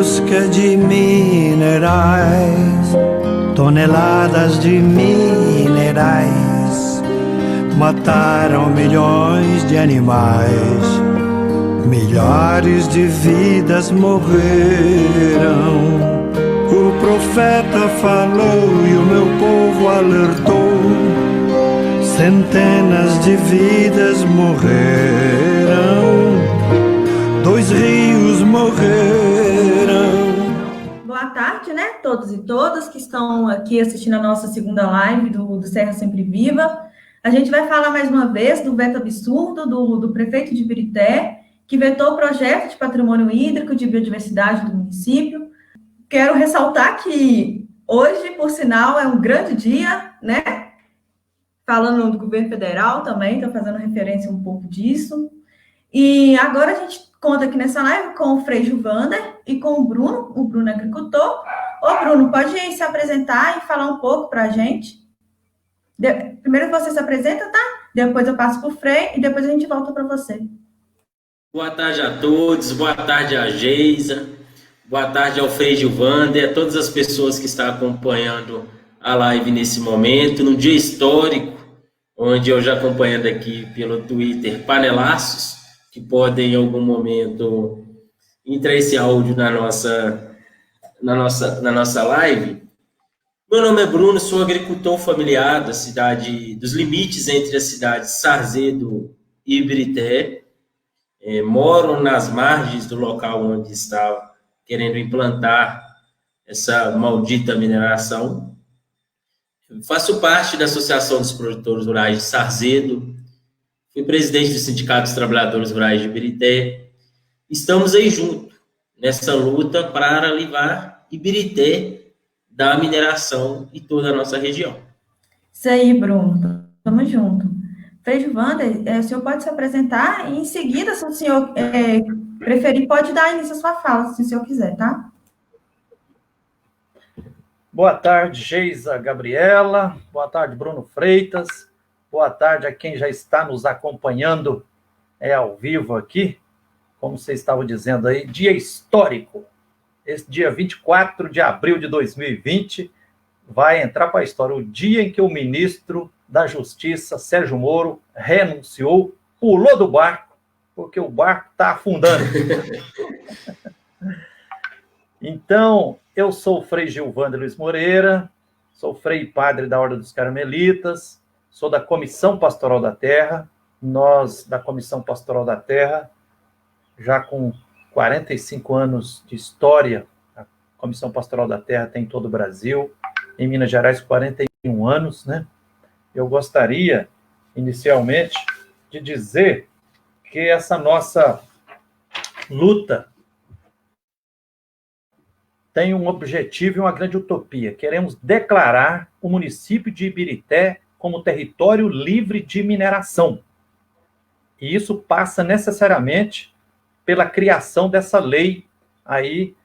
busca de minerais, toneladas de minerais mataram milhões de animais, milhares de vidas morreram. O profeta falou e o meu povo alertou, centenas de vidas morreram, 2 rios morreram. Boa tarde, né, todos e todas que estão aqui assistindo a nossa segunda live do Serra Sempre Viva. A gente vai falar mais uma vez do veto absurdo do prefeito de Ibirité, que vetou o projeto de patrimônio hídrico de biodiversidade do município. Quero ressaltar que hoje, por sinal, é um grande dia, né? Falando do governo federal também, estou fazendo referência um pouco disso. E agora a gente conta aqui nessa live com o Frei Gilvander e com o Bruno é agricultor. Ô, Bruno, pode se apresentar e falar um pouco para a gente? Primeiro você se apresenta, tá? Depois eu passo para o Frei e depois a gente volta para você. Boa tarde a todos, boa tarde a Geisa, boa tarde ao Frei Gilvander, a todas as pessoas que estão acompanhando a live nesse momento, num dia histórico, onde eu já acompanhando aqui pelo Twitter panelaços, que podem em algum momento entrar esse áudio na nossa live. Meu nome é Bruno, sou agricultor familiar da cidade, dos limites entre as cidades Sarzedo e Ibirité. Moro nas margens do local onde estava querendo implantar essa maldita mineração. Faço parte da Associação dos Produtores Rurais de Sarzedo, fui presidente do Sindicato dos Trabalhadores Rurais de Ibirité. Estamos aí juntos, nessa luta para livrar Ibirité da mineração e toda a nossa região. Isso aí, Bruno. Tamo junto. Frei Gilvander, o senhor pode se apresentar e, em seguida, se o senhor preferir, pode dar início à sua fala, se o senhor quiser, tá? Boa tarde, Geisa Gabriela. Boa tarde, Bruno Freitas. Boa tarde a quem já está nos acompanhando ao vivo aqui. Como você estava dizendo aí, dia histórico. Esse dia 24 de abril de 2020 vai entrar para a história. O dia em que o ministro da Justiça, Sérgio Moro, renunciou, pulou do barco, porque o barco está afundando. Então, eu sou o Frei Gilvander Luiz Moreira, sou frei e padre da Ordem dos Carmelitas, sou da Comissão Pastoral da Terra. Nós, da Comissão Pastoral da Terra, já com 45 anos de história, a Comissão Pastoral da Terra tem em todo o Brasil, em Minas Gerais, 41 anos, né? Eu gostaria, inicialmente, de dizer que essa nossa luta tem um objetivo e uma grande utopia. Queremos declarar o município de Ibirité como território livre de mineração. E isso passa necessariamente pela criação dessa lei aí,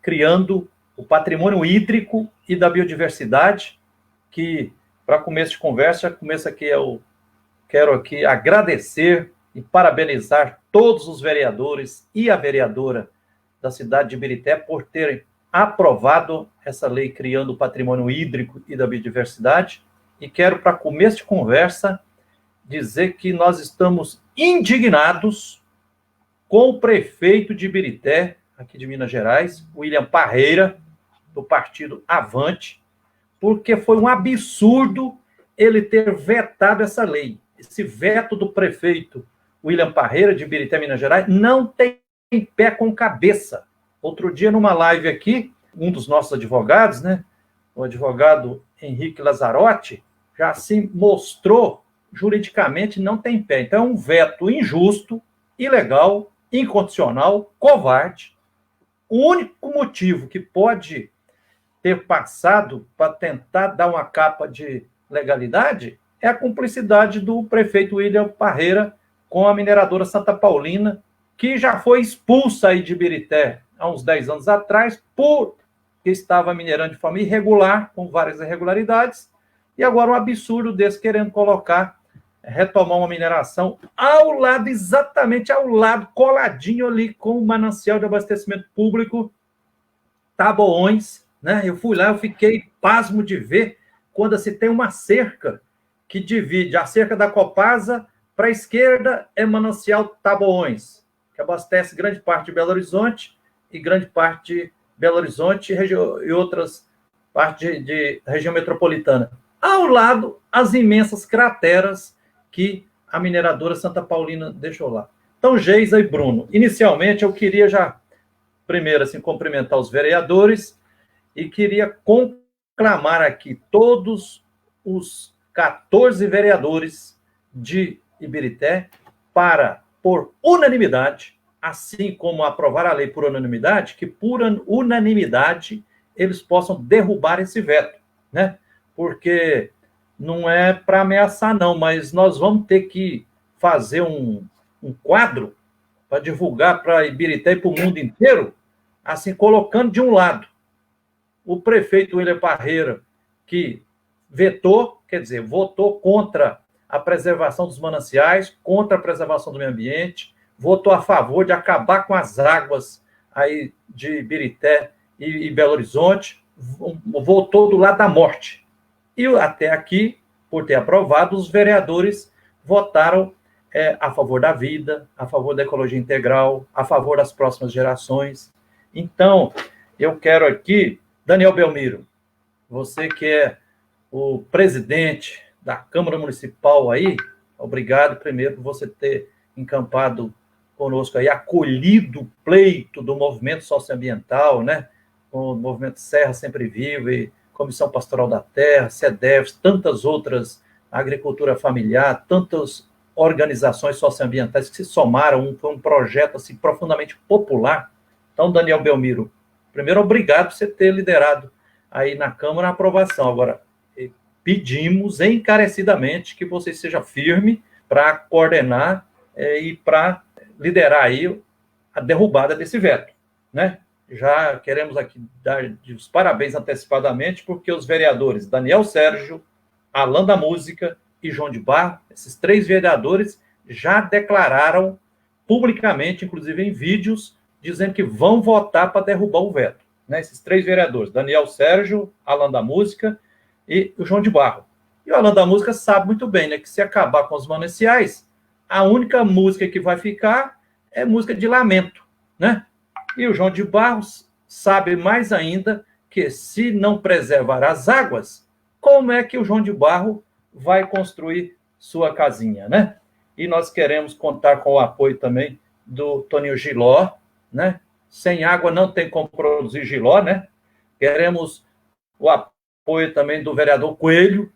criando o patrimônio hídrico e da biodiversidade, que, para começo de conversa, eu quero aqui agradecer e parabenizar todos os vereadores e a vereadora da cidade de Ibirité por terem aprovado essa lei criando o patrimônio hídrico e da biodiversidade. E quero, para começo de conversa, dizer que nós estamos indignados com o prefeito de Ibirité, aqui de Minas Gerais, William Parreira, do partido Avante, porque foi um absurdo ele ter vetado essa lei. Esse veto do prefeito William Parreira, de Ibirité, Minas Gerais, não tem pé com cabeça. Outro dia, numa live aqui, um dos nossos advogados, né, o advogado Henrique Lazzarotti, já assim mostrou, juridicamente não tem pé. Então, é um veto injusto, ilegal, incondicional, covarde. O único motivo que pode ter passado para tentar dar uma capa de legalidade é a cumplicidade do prefeito William Parreira com a mineradora Santa Paulina, que já foi expulsa aí de Ibirité há uns 10 anos atrás, porque estava minerando de forma irregular, com várias irregularidades, e agora um absurdo desse querendo retomar uma mineração ao lado, exatamente ao lado, coladinho ali com o manancial de abastecimento público Taboões, né? Eu fui lá, eu fiquei pasmo de ver quando se tem uma cerca que divide a cerca da Copasa para a esquerda é Manancial Taboões, que abastece grande parte de Belo Horizonte e grande parte de Belo Horizonte e outras partes de região metropolitana. Ao lado, as imensas crateras que a mineradora Santa Paulina deixou lá. Então, Geisa e Bruno, inicialmente eu queria já, primeiro, assim, cumprimentar os vereadores e queria conclamar aqui todos os 14 vereadores de Ibirité para, por unanimidade, assim como aprovar a lei por unanimidade, que por unanimidade eles possam derrubar esse veto, né? Porque não é para ameaçar, não, mas nós vamos ter que fazer um quadro para divulgar para Ibirité e para o mundo inteiro, assim, colocando de um lado o prefeito William Parreira, que vetou, quer dizer, votou contra a preservação dos mananciais, contra a preservação do meio ambiente, votou a favor de acabar com as águas aí de Ibirité e Belo Horizonte, votou do lado da morte. E até aqui, por ter aprovado, os vereadores votaram a favor da vida, a favor da ecologia integral, a favor das próximas gerações. Então, eu quero aqui, Daniel Belmiro, você que é o presidente da Câmara Municipal aí, obrigado primeiro por você ter encampado conosco aí, acolhido o pleito do movimento socioambiental, né? O movimento Serra Sempre Viva, e Comissão Pastoral da Terra, CEDEFS, tantas outras, agricultura familiar, tantas organizações socioambientais que se somaram, foi um projeto assim, profundamente popular. Então, Daniel Belmiro, primeiro, obrigado por você ter liderado aí na Câmara a aprovação. Agora, pedimos encarecidamente que você seja firme para coordenar e para liderar aí a derrubada desse veto, né? Já queremos aqui dar os parabéns antecipadamente, porque os vereadores Daniel Sérgio, Alan da Música e João de Barro, esses 3 vereadores já declararam publicamente, inclusive em vídeos, dizendo que vão votar para derrubar o veto, né? Esses 3 vereadores, Daniel Sérgio, Alan da Música e o João de Barro. E o Alan da Música sabe muito bem, né, que se acabar com os mananciais, a única música que vai ficar é música de lamento, né? E o João de Barros sabe mais ainda que se não preservar as águas, como é que o João de Barro vai construir sua casinha, né? E nós queremos contar com o apoio também do Toninho Giló, né? Sem água não tem como produzir Giló, né? Queremos o apoio também do vereador Coelho,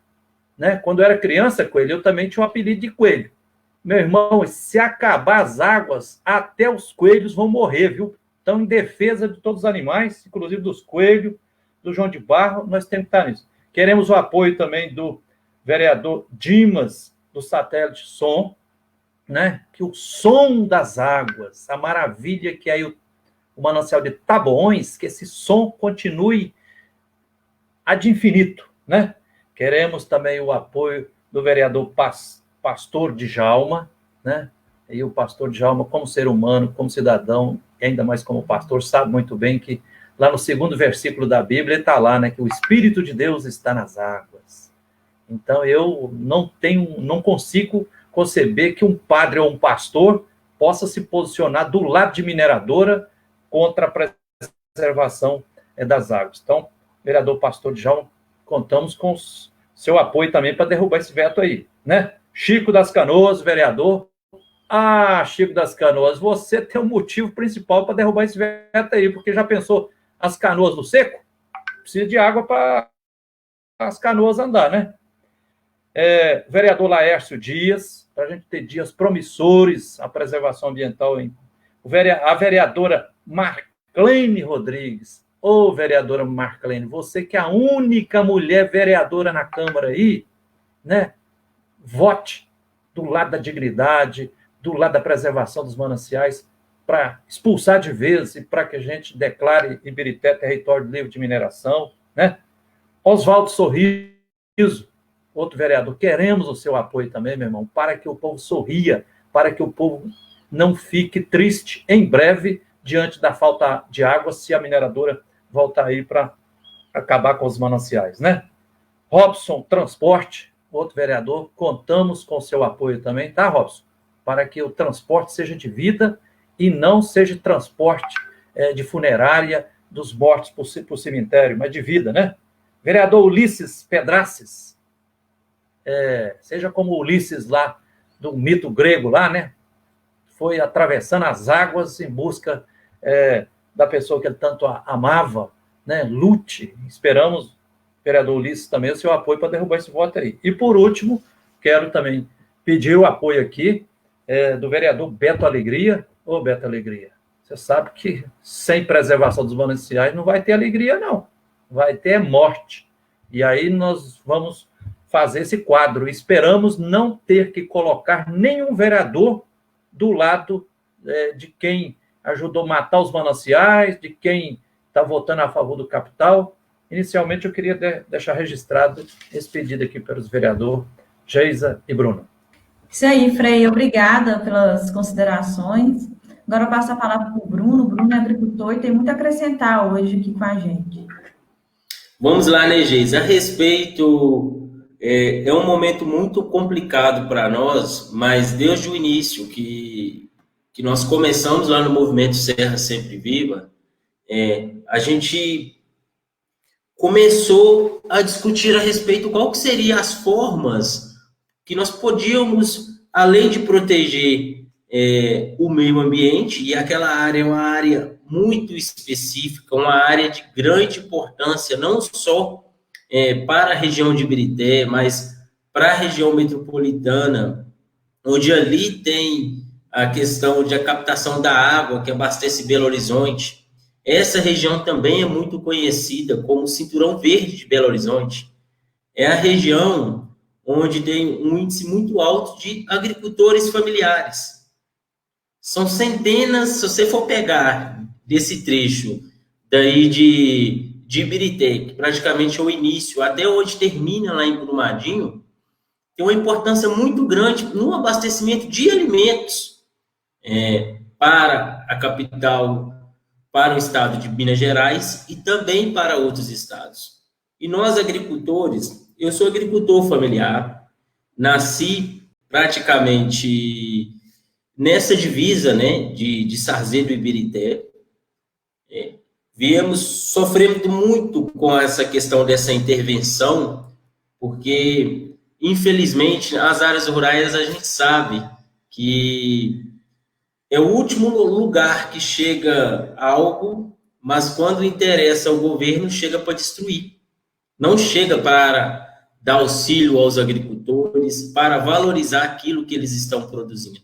né? Quando eu era criança, Coelho, eu também tinha um apelido de Coelho. Meu irmão, se acabar as águas, até os coelhos vão morrer, viu? Então, em defesa de todos os animais, inclusive dos coelhos, do João de Barro, nós temos que estar nisso. Queremos o apoio também do vereador Dimas, do Satélite Som, né? Que o som das águas, a maravilha que é aí o manancial de Taboões, que esse som continue ad infinito, né? Queremos também o apoio do vereador Pastor Djalma, né? E o Pastor Djalma, como ser humano, como cidadão, e ainda mais como pastor, sabe muito bem que lá no 2º versículo da Bíblia está lá, né? Que o Espírito de Deus está nas águas. Então, eu não consigo conceber que um padre ou um pastor possa se posicionar do lado de mineradora contra a preservação das águas. Então, vereador Pastor Djalma, contamos com seu apoio também para derrubar esse veto aí, né? Chico das Canoas, vereador. Ah, Chico das Canoas, você tem um motivo principal para derrubar esse veto aí, porque já pensou as canoas no seco? Precisa de água para as canoas andar, né? Vereador Laércio Dias, para a gente ter dias promissores, a preservação ambiental. A vereadora Marclene Rodrigues. Ô, vereadora Marclene, você que é a única mulher vereadora na Câmara aí, né? Vote do lado da dignidade, do lado da preservação dos mananciais, para expulsar de vez e para que a gente declare Ibirité território livre de mineração, né? Oswaldo Sorriso, outro vereador, queremos o seu apoio também, meu irmão, para que o povo sorria, para que o povo não fique triste em breve diante da falta de água, se a mineradora voltar aí para acabar com os mananciais, né? Robson, transporte, outro vereador, contamos com seu apoio também, tá, Robson? Para que o transporte seja de vida e não seja transporte de funerária dos mortos para o cemitério, mas de vida, né? Vereador Ulisses Pedraces, seja como Ulisses lá, do mito grego lá, né? Foi atravessando as águas em busca da pessoa que ele tanto amava, né? Lute. Esperamos, vereador Ulisses, também o seu apoio para derrubar esse voto aí. E, por último, quero também pedir o apoio aqui do vereador Beto Alegria. Ô, Beto Alegria, você sabe que sem preservação dos mananciais não vai ter alegria, não. Vai ter morte. E aí nós vamos fazer esse quadro. Esperamos não ter que colocar nenhum vereador do lado de quem ajudou a matar os mananciais, de quem está votando a favor do capital. Inicialmente, eu queria deixar registrado esse pedido aqui pelos vereadores Geisa e Bruno. Isso aí, Frei. Obrigada pelas considerações. Agora eu passo a palavra para o Bruno. O Bruno é agricultor e tem muito a acrescentar hoje aqui com a gente. Vamos lá, né, Geisa? A respeito, é um momento muito complicado para nós, mas desde o início que nós começamos lá no Movimento Serra Sempre Viva, a gente começou a discutir a respeito qual que seriam as formas que nós podíamos, além de proteger o meio ambiente, e aquela área é uma área muito específica, uma área de grande importância, não só para a região de Ibirité, mas para a região metropolitana, onde ali tem a questão de a captação da água que abastece Belo Horizonte. Essa região também é muito conhecida como Cinturão Verde de Belo Horizonte. É a região onde tem um índice muito alto de agricultores familiares. São centenas, se você for pegar desse trecho daí de Ibirité, que praticamente é o início, até onde termina lá em Brumadinho, tem uma importância muito grande no abastecimento de alimentos para a capital, para o estado de Minas Gerais e também para outros estados. E nós, agricultores, eu sou agricultor familiar, nasci praticamente nessa divisa, né, de Sarzedo e Ibirité. Viemos sofrendo muito com essa questão dessa intervenção, porque, infelizmente, as áreas rurais a gente sabe que é o último lugar que chega algo, mas quando interessa ao governo, chega para destruir. Não chega para dar auxílio aos agricultores, para valorizar aquilo que eles estão produzindo.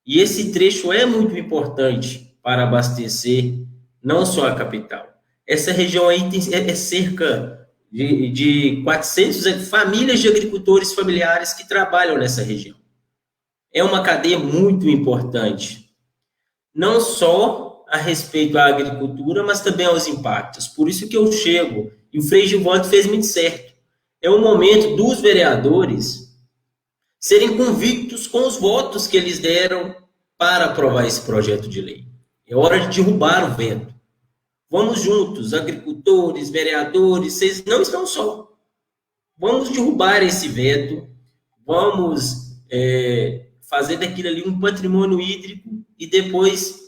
E esse trecho é muito importante para abastecer não só a capital. Essa região aí é cerca de 400 famílias de agricultores familiares que trabalham nessa região. É uma cadeia muito importante, não só a respeito à agricultura, mas também aos impactos. Por isso que eu chego, e o Frei Gilvan fez muito certo. É o momento dos vereadores serem convictos com os votos que eles deram para aprovar esse projeto de lei. É hora de derrubar o veto. Vamos juntos, agricultores, vereadores, vocês não estão só. Vamos derrubar esse veto, vamos fazer daquilo ali um patrimônio hídrico e depois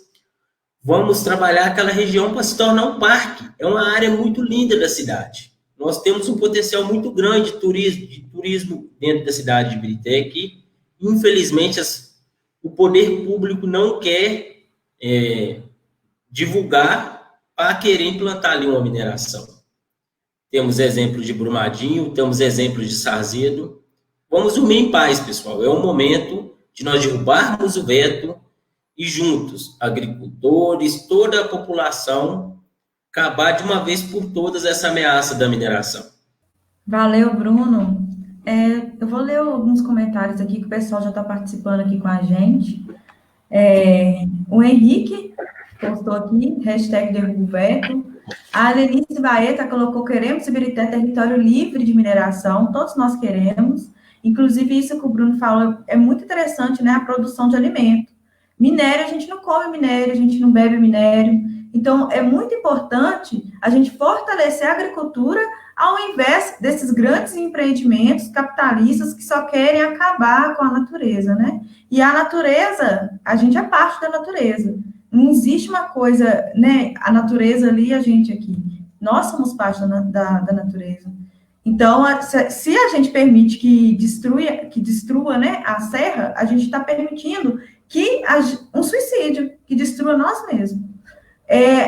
vamos trabalhar aquela região para se tornar um parque. É uma área muito linda da cidade. Nós temos um potencial muito grande de turismo dentro da cidade de Ibirité, que, infelizmente, o poder público não quer divulgar para querer implantar ali uma mineração. Temos exemplos de Brumadinho, temos exemplos de Sarzedo. Vamos dormir em paz, pessoal. É o momento de nós derrubarmos o veto e juntos, agricultores, toda a população, acabar de uma vez por todas essa ameaça da mineração. Valeu, Bruno. Eu vou ler alguns comentários aqui que o pessoal já está participando aqui com a gente. O Henrique postou aqui, #derruboveto. A Lenice Baeta colocou: queremos Ibirité território livre de mineração, todos nós queremos. Inclusive, isso que o Bruno falou é muito interessante, né? A produção de alimento. Minério, a gente não come minério, a gente não bebe minério. Então, é muito importante a gente fortalecer a agricultura ao invés desses grandes empreendimentos capitalistas que só querem acabar com a natureza, né? E a natureza, a gente é parte da natureza. Não existe uma coisa, né? A natureza ali e a gente aqui. Nós somos parte da natureza. Então, se a gente permite que destrua, né, a serra, a gente está permitindo um suicídio, que destrua nós mesmos.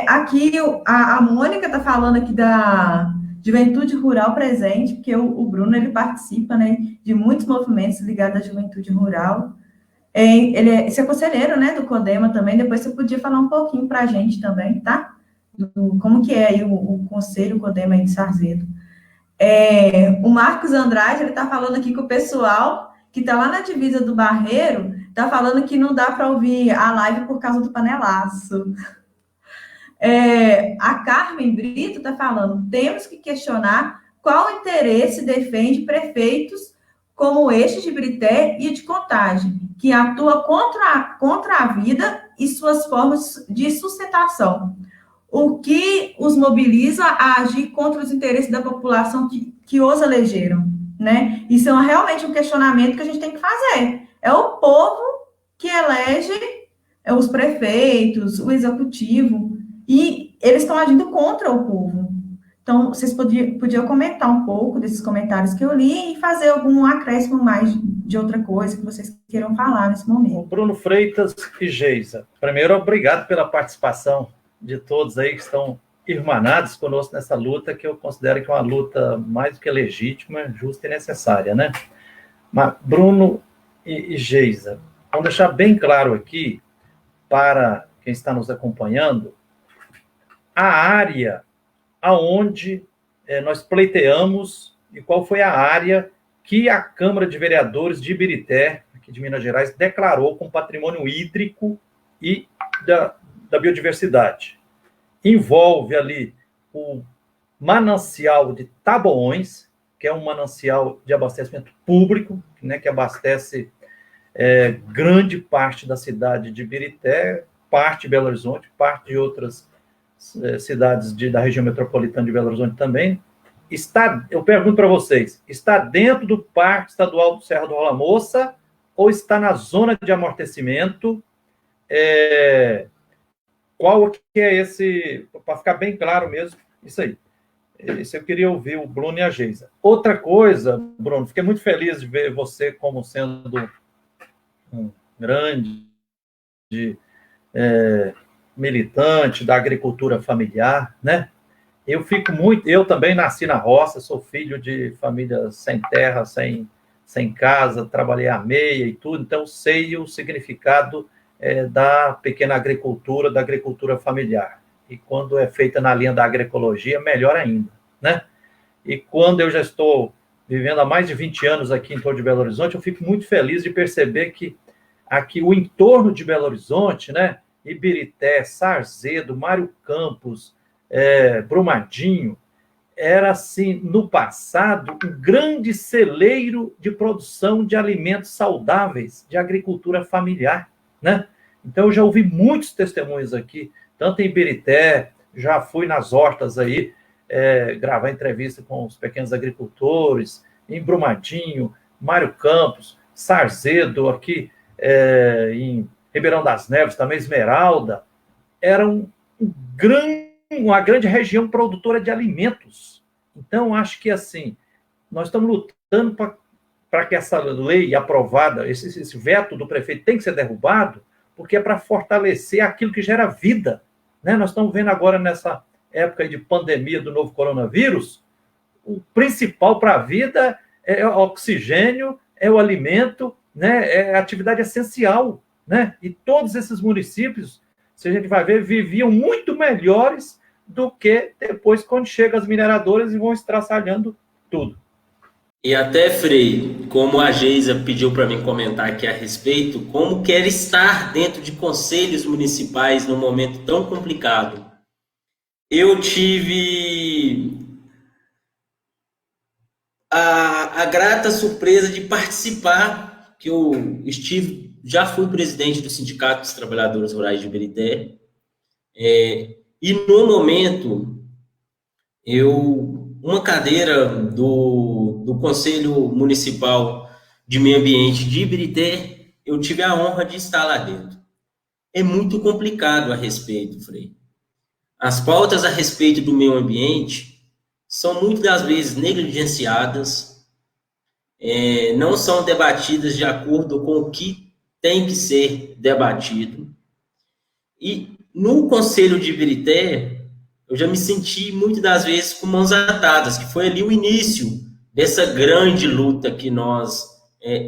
Aqui, a Mônica está falando aqui da Juventude Rural Presente, porque o Bruno, ele participa, né, de muitos movimentos ligados à juventude rural. Esse é conselheiro, né, do CODEMA também. Depois você podia falar um pouquinho para a gente também, tá? Como que é aí o conselho CODEMA aí de Sarzedo. O Marcos Andrade, ele está falando aqui com o pessoal que está lá na divisa do Barreiro, está falando que não dá para ouvir a live por causa do panelaço. A Carmen Brito está falando, temos que questionar qual interesse defende prefeitos como este de Ibirité e de Contagem, que atua contra a vida e suas formas de sustentação. O que os mobiliza a agir contra os interesses da população que os elegeram, né? Isso é realmente um questionamento que a gente tem que fazer. É o povo que elege os prefeitos, o executivo, e eles estão agindo contra o povo. Então, vocês podiam comentar um pouco desses comentários que eu li e fazer algum acréscimo mais de outra coisa que vocês queiram falar nesse momento. Bruno Freitas e Geisa, primeiro, obrigado pela participação de todos aí que estão irmanados conosco nessa luta, que eu considero que é uma luta mais do que legítima, justa e necessária, né? Mas, Bruno e Geisa, vamos deixar bem claro aqui, para quem está nos acompanhando, a área aonde nós pleiteamos e qual foi a área que a Câmara de Vereadores de Ibirité, aqui de Minas Gerais, declarou como patrimônio hídrico e da biodiversidade. Envolve ali o manancial de Taboões, que é um manancial de abastecimento público, né, que abastece grande parte da cidade de Ibirité, parte de Belo Horizonte, parte de outras cidades da região metropolitana de Belo Horizonte também. Eu pergunto para vocês, está dentro do Parque Estadual do Serra do Rola Moça ou está na zona de amortecimento? Qual que é esse, para ficar bem claro mesmo, isso aí. Isso eu queria ouvir o Bruno e a Geisa. Outra coisa, Bruno, fiquei muito feliz de ver você como sendo um grande militante da agricultura familiar, né? Eu também nasci na roça, sou filho de família sem terra, sem casa, trabalhei à meia e tudo, então sei o significado da pequena agricultura, da agricultura familiar. E quando é feita na linha da agroecologia, melhor ainda, né? E quando eu já estou vivendo há mais de 20 anos aqui em torno de Belo Horizonte, eu fico muito feliz de perceber que aqui o entorno de Belo Horizonte, né? Ibirité, Sarzedo, Mário Campos, Brumadinho, era, assim, no passado, um grande celeiro de produção de alimentos saudáveis, de agricultura familiar, né? Então, eu já ouvi muitos testemunhos aqui, tanto em Ibirité, já fui nas hortas aí, gravar entrevista com os pequenos agricultores, em Brumadinho, Mário Campos, Sarzedo, aqui em Ribeirão das Neves, também Esmeralda, era uma grande região produtora de alimentos. Então, acho que, assim, nós estamos lutando para que essa lei aprovada, esse veto do prefeito tem que ser derrubado, porque é para fortalecer aquilo que gera vida, né? Nós estamos vendo agora, nessa época de pandemia do novo coronavírus, o principal para a vida é o oxigênio, é o alimento, né? É a atividade essencial, né? E todos esses municípios, se a gente vai ver, viviam muito melhores do que depois, quando chegam as mineradoras e vão estraçalhando tudo. E até, Frei, como a Geisa pediu para mim comentar aqui a respeito, como quer estar dentro de conselhos municipais num momento tão complicado. Eu tive a grata surpresa de participar, que eu já fui presidente do Sindicato dos Trabalhadores Rurais de Ibirité, E no momento, uma cadeira do Conselho Municipal de Meio Ambiente de Ibirité, eu tive a honra de estar lá dentro. É muito complicado a respeito, Frei. As pautas a respeito do meio ambiente são muitas das vezes negligenciadas, não são debatidas de acordo com o que tem que ser debatido. E no Conselho de Ibirité, eu já me senti muitas das vezes com mãos atadas, que foi ali o início dessa grande luta que nós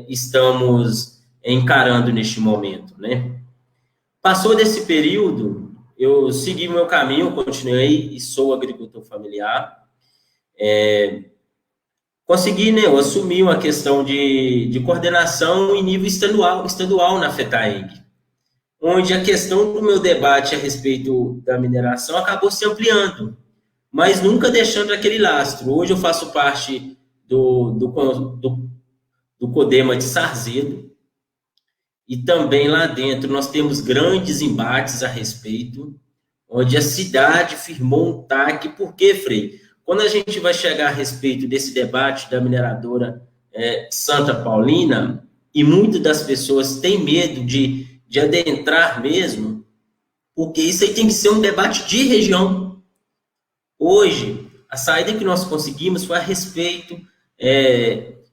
estamos encarando neste momento, né? Passou desse período, eu segui meu caminho, continuei e sou agricultor familiar. Consegui, né, eu assumi uma questão de coordenação em nível estadual na FETAEG, onde a questão do meu debate a respeito da mineração acabou se ampliando, mas nunca deixando aquele lastro. Hoje eu faço parte do CODEMA de Sarzedo, e também lá dentro nós temos grandes embates a respeito, onde a cidade firmou um TAC. Por quê, Frei? Quando a gente vai chegar a respeito desse debate da mineradora Santa Paulina, e muitas das pessoas têm medo de adentrar mesmo, porque isso aí tem que ser um debate de região. Hoje, a saída que nós conseguimos foi a respeito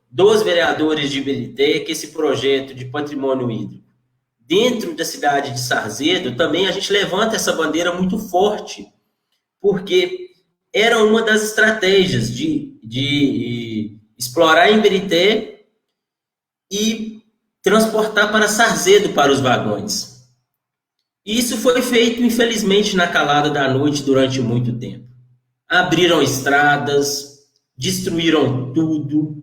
dos vereadores de Ibirité, que esse projeto de patrimônio hídrico, dentro da cidade de Sarzedo, também a gente levanta essa bandeira muito forte, porque era uma das estratégias de explorar Ibirité e transportar para Sarzedo para os vagões. Isso foi feito, infelizmente, na calada da noite durante muito tempo. Abriram estradas, destruíram tudo,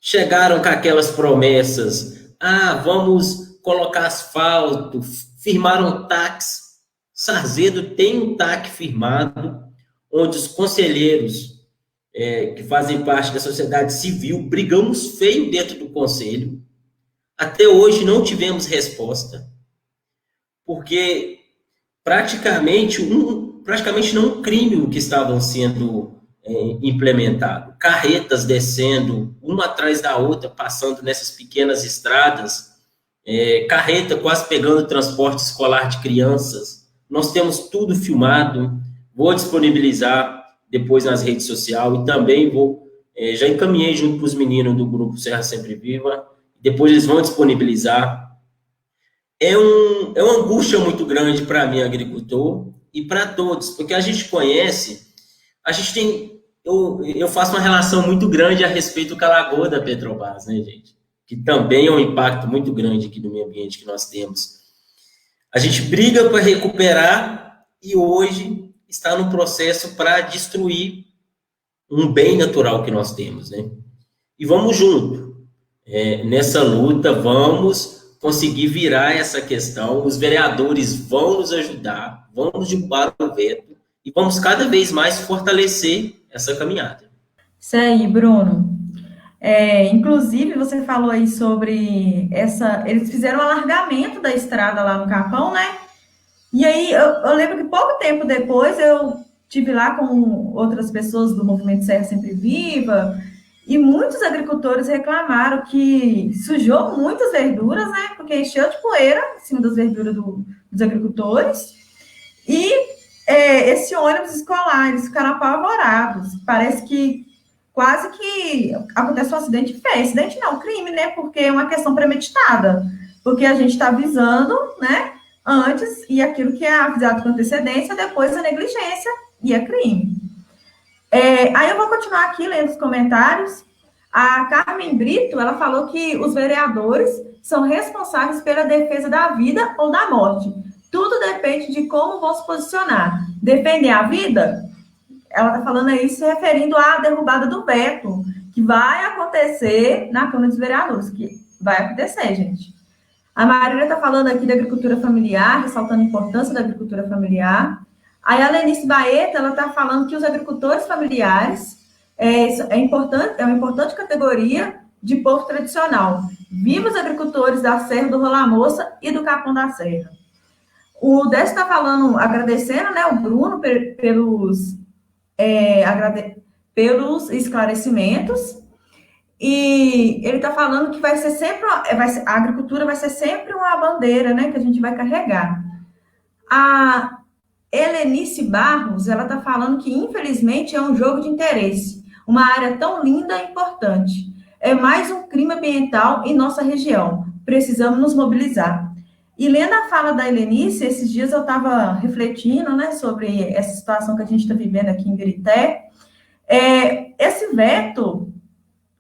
chegaram com aquelas promessas, vamos colocar asfalto, firmaram TACs. Sarzedo tem um TAC firmado, onde os conselheiros que fazem parte da sociedade civil brigamos feio dentro do conselho. Até hoje não tivemos resposta, porque praticamente não um crime o que estavam sendo implementado. Carretas descendo, uma atrás da outra, passando nessas pequenas estradas, carreta quase pegando transporte escolar de crianças. Nós temos tudo filmado, vou disponibilizar depois nas redes sociais, e também já encaminhei junto para os meninos do grupo Serra Sempre Viva, depois eles vão disponibilizar. É uma angústia muito grande para mim, agricultor, e para todos, porque a gente conhece, eu faço uma relação muito grande a respeito com a Lagoa da Petrobras, né, gente? Que também é um impacto muito grande aqui no meio ambiente que nós temos. A gente briga para recuperar e hoje está no processo para destruir um bem natural que nós temos, né? E vamos junto. Nessa luta, vamos conseguir virar essa questão, os vereadores vão nos ajudar, vamos derrubar o veto e vamos cada vez mais fortalecer essa caminhada. Isso aí, Bruno. Inclusive, você falou aí sobre eles fizeram um alargamento da estrada lá no Capão, né? E aí, eu lembro que pouco tempo depois, eu estive lá com outras pessoas do Movimento Serra Sempre Viva, e muitos agricultores reclamaram que sujou muitas verduras, né? Porque encheu de poeira em cima das verduras dos agricultores. E esse ônibus escolar, eles ficaram apavorados. Parece que quase que acontece um acidente feio. Acidente não, crime, né? Porque é uma questão premeditada. Porque a gente está avisando, né? Antes, e aquilo que é avisado com antecedência, depois a negligência, e é crime. Aí eu vou continuar aqui lendo os comentários. A Carmen Brito, ela falou que os vereadores são responsáveis pela defesa da vida ou da morte. Tudo depende de como vão se posicionar. Defender a vida? Ela está falando aí, se referindo à derrubada do veto, que vai acontecer na Câmara dos Vereadores, que vai acontecer, gente. A Marília está falando aqui da agricultura familiar, ressaltando a importância da agricultura familiar. Aí a Lenice Baeta, ela está falando que os agricultores familiares é uma importante categoria de povo tradicional. Viva os agricultores da Serra do Rola Moça e do Capão da Serra. O Décio está falando, agradecendo, né, o Bruno pelos esclarecimentos. E ele está falando que vai ser sempre, a agricultura vai ser sempre uma bandeira, né, que a gente vai carregar. A Helenice Barros, ela está falando que, infelizmente, é um jogo de interesse. Uma área tão linda e importante. É mais um crime ambiental em nossa região. Precisamos nos mobilizar. E lendo a fala da Helenice, esses dias eu estava refletindo, né, sobre essa situação que a gente está vivendo aqui em Birité. Esse veto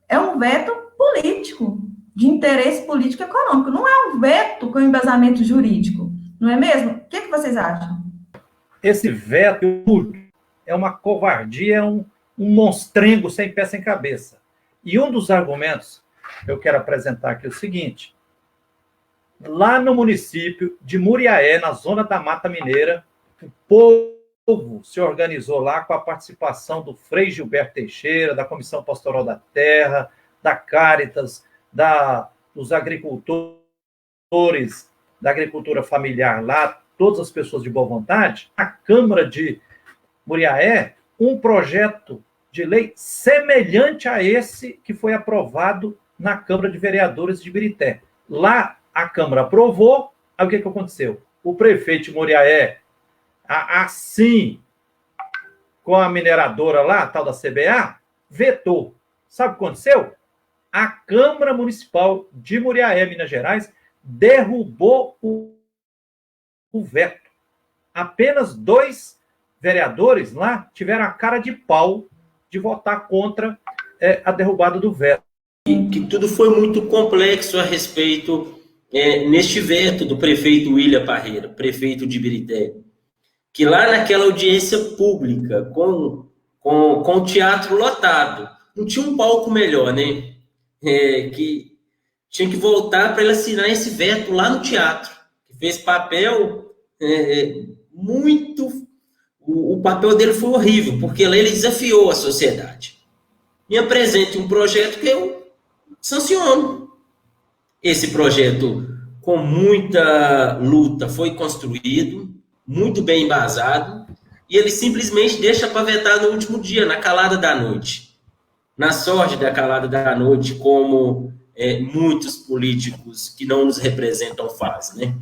é um veto político, de interesse político e econômico. Não é um veto com embasamento jurídico, não é mesmo? O que vocês acham? Esse veto é uma covardia, é um monstrengo sem pé, sem cabeça. E um dos argumentos que eu quero apresentar aqui é o seguinte: lá no município de Muriaé, na zona da Mata Mineira, o povo se organizou lá com a participação do Frei Gilberto Teixeira, da Comissão Pastoral da Terra, da Cáritas, dos agricultores, da agricultura familiar lá, todas as pessoas de boa vontade, a Câmara de Muriaé, um projeto de lei semelhante a esse que foi aprovado na Câmara de Vereadores de Birité. Lá, a Câmara aprovou, aí o que aconteceu? O prefeito de Muriaé, assim, com a mineradora lá, a tal da CBA, vetou. Sabe o que aconteceu? A Câmara Municipal de Muriaé, Minas Gerais, derrubou o veto. Apenas 2 vereadores lá tiveram a cara de pau de votar contra a derrubada do veto. Que tudo foi muito complexo a respeito neste veto do prefeito William Parreira, prefeito de Birité, que lá naquela audiência pública, com o teatro lotado, não tinha um palco melhor, né? Que tinha que voltar para ele assinar esse veto lá no teatro, que fez papel muito... O papel dele foi horrível, porque lá ele desafiou a sociedade. Me apresente um projeto que eu sanciono. Esse projeto, com muita luta, foi construído, muito bem embasado, e ele simplesmente deixa para vetar no último dia, na calada da noite. Na sorte da calada da noite, como muitos políticos que não nos representam fazem, né?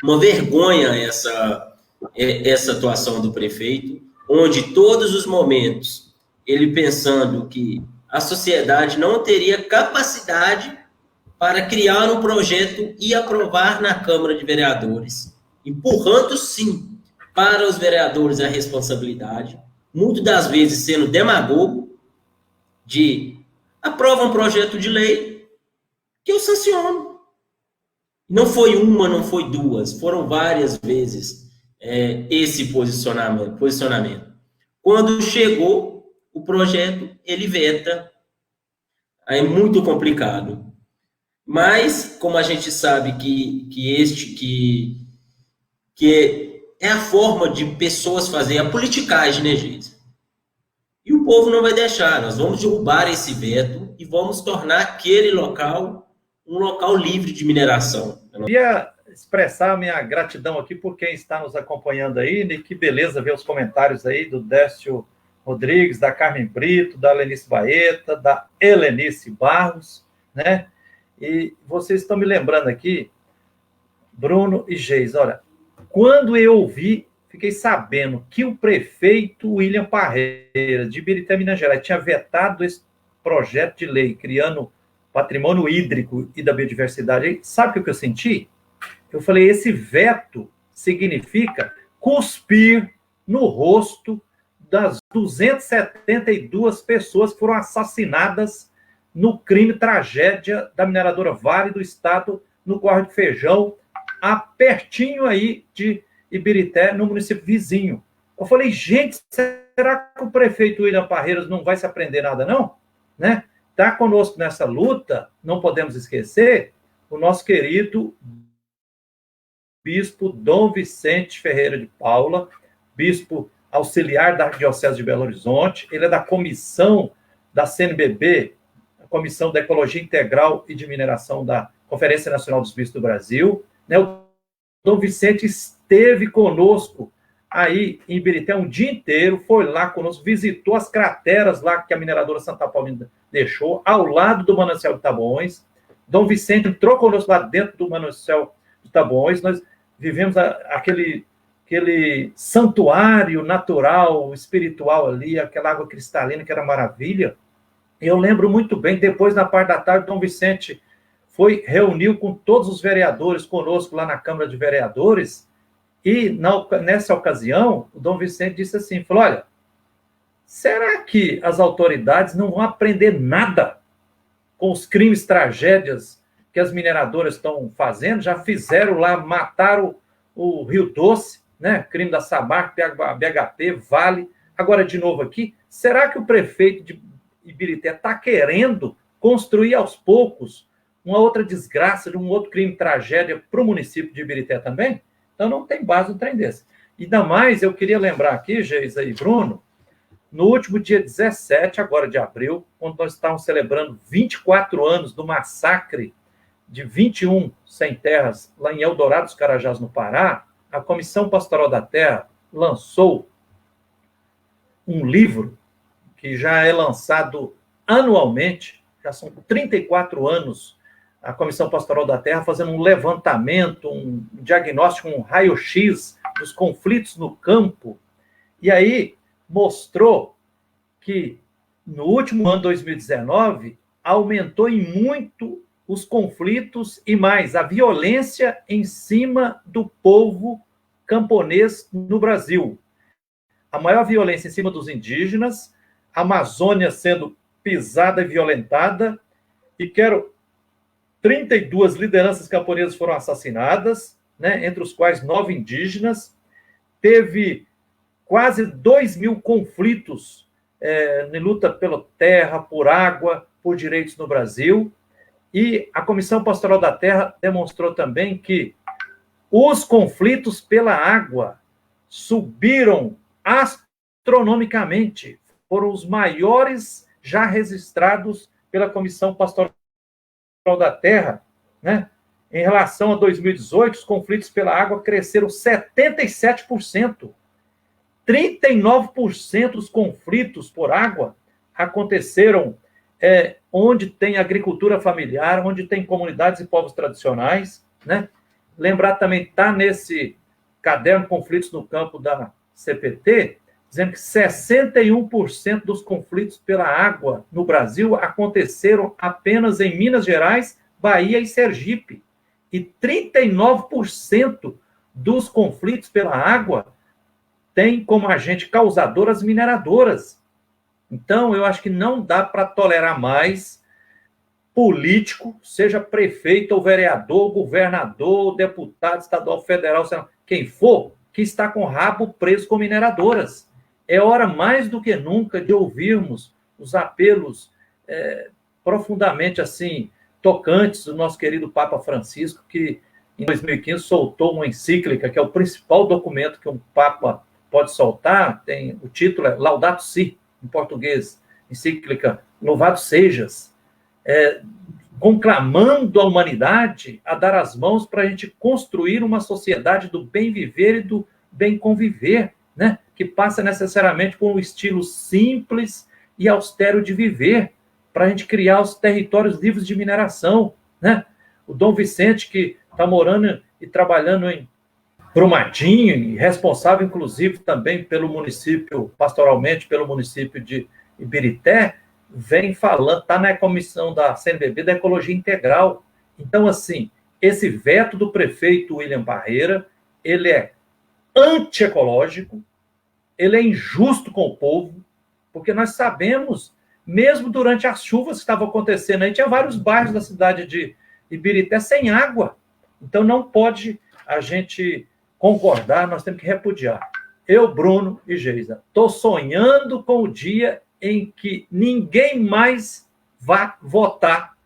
Uma vergonha essa atuação do prefeito, onde todos os momentos ele pensando que a sociedade não teria capacidade para criar um projeto e aprovar na Câmara de Vereadores, empurrando, sim, para os vereadores a responsabilidade, muitas das vezes sendo demagogo, de aprova um projeto de lei que eu sanciono. Não foi uma, não foi duas, foram várias vezes esse posicionamento. Quando chegou o projeto, ele veta. Aí é muito complicado. Mas, como a gente sabe que é a forma de pessoas fazerem a politicagem, né, gente? E o povo não vai deixar. Nós vamos derrubar esse veto e vamos tornar aquele local um local livre de mineração. Eu queria expressar a minha gratidão aqui por quem está nos acompanhando aí, e que beleza ver os comentários aí do Décio Rodrigues, da Carmen Brito, da Helenice Baeta, da Helenice Barros, né? E vocês estão me lembrando aqui, Bruno e Geis, olha, quando eu ouvi, fiquei sabendo que o prefeito William Parreira, de Birité, Minas Gerais, tinha vetado esse projeto de lei, criando patrimônio hídrico e da biodiversidade. Sabe o que eu senti? Eu falei, esse veto significa cuspir no rosto das 272 pessoas que foram assassinadas no crime tragédia da mineradora Vale do Estado, no Córrego do Feijão, pertinho aí de Ibirité, no município vizinho. Eu falei, gente, será que o prefeito William Parreiras não vai se aprender nada, não? Né? Está conosco nessa luta, não podemos esquecer, o nosso querido bispo Dom Vicente Ferreira de Paula, bispo auxiliar da Diocese de Belo Horizonte, ele é da comissão da CNBB, a Comissão da Ecologia Integral e de Mineração da Conferência Nacional dos Bispos do Brasil. Né? O Dom Vicente esteve conosco aí em Ibirité um dia inteiro, foi lá conosco, visitou as crateras lá que a mineradora Santa Paulina deixou, ao lado do Manancial de Taboões. Dom Vicente entrou conosco lá dentro do Manancial de Taboões, nós vivemos aquele santuário natural, espiritual ali, aquela água cristalina que era maravilha. Eu lembro muito bem, depois, na parte da tarde, Dom Vicente reuniu com todos os vereadores conosco lá na Câmara de Vereadores, e nessa ocasião, o Dom Vicente disse assim, falou, olha, será que as autoridades não vão aprender nada com os crimes, tragédias que as mineradoras estão fazendo? Já fizeram lá, mataram o Rio Doce, né? Crime da Samarco, BHP, Vale. Agora, de novo aqui, será que o prefeito de Ibirité está querendo construir aos poucos uma outra desgraça, um outro crime, tragédia para o município de Ibirité também? Então, não tem base no trem desse. Ainda mais, eu queria lembrar aqui, Geisa e Bruno, no último dia 17, agora de abril, quando nós estávamos celebrando 24 anos do massacre de 21 sem-terras lá em Eldorado dos Carajás, no Pará, a Comissão Pastoral da Terra lançou um livro que já é lançado anualmente, já são 34 anos, a Comissão Pastoral da Terra fazendo um levantamento, um diagnóstico, um raio-x dos conflitos no campo, e aí mostrou que no último ano 2019 aumentou em muito os conflitos e mais a violência em cima do povo camponês no Brasil. A maior violência em cima dos indígenas, a Amazônia sendo pisada e violentada, e 32 lideranças camponesas foram assassinadas, né, entre os quais 9 indígenas. Teve quase 2.000 conflitos em luta pela terra, por água, por direitos no Brasil. E a Comissão Pastoral da Terra demonstrou também que os conflitos pela água subiram astronomicamente, foram os maiores já registrados pela Comissão Pastoral da Terra, né? Em relação a 2018, os conflitos pela água cresceram 77%. 39% dos conflitos por água aconteceram onde tem agricultura familiar, onde tem comunidades e povos tradicionais, né? Lembrar também, está nesse caderno Conflitos no Campo da CPT, dizendo que 61% dos conflitos pela água no Brasil aconteceram apenas em Minas Gerais, Bahia e Sergipe. E 39% dos conflitos pela água tem como agente causador as mineradoras. Então, eu acho que não dá para tolerar mais político, seja prefeito ou vereador, governador, deputado estadual, federal, quem for, que está com o rabo preso com mineradoras. É hora mais do que nunca de ouvirmos os apelos profundamente assim tocantes do nosso querido Papa Francisco, que em 2015 soltou uma encíclica, que é o principal documento que um Papa pode soltar, o título é Laudato Si, em português, encíclica Louvado Sejas, conclamando a humanidade a dar as mãos para a gente construir uma sociedade do bem viver e do bem conviver, né? Que passa necessariamente por um estilo simples e austero de viver, para a gente criar os territórios livres de mineração, né? O Dom Vicente, que está morando e trabalhando em Brumadinho, e responsável, inclusive, também pelo município, pastoralmente, pelo município de Ibirité, vem falando, está na comissão da CNBB da Ecologia Integral. Então, assim, esse veto do prefeito William Parreira, ele é antiecológico, ele é injusto com o povo, porque nós sabemos, mesmo durante as chuvas que estavam acontecendo aí, tinha vários bairros da cidade de Ibirité sem água. Então, não pode a gente concordar, nós temos que repudiar. Eu, Bruno e Geisa, estou sonhando com o dia em que ninguém mais vá votar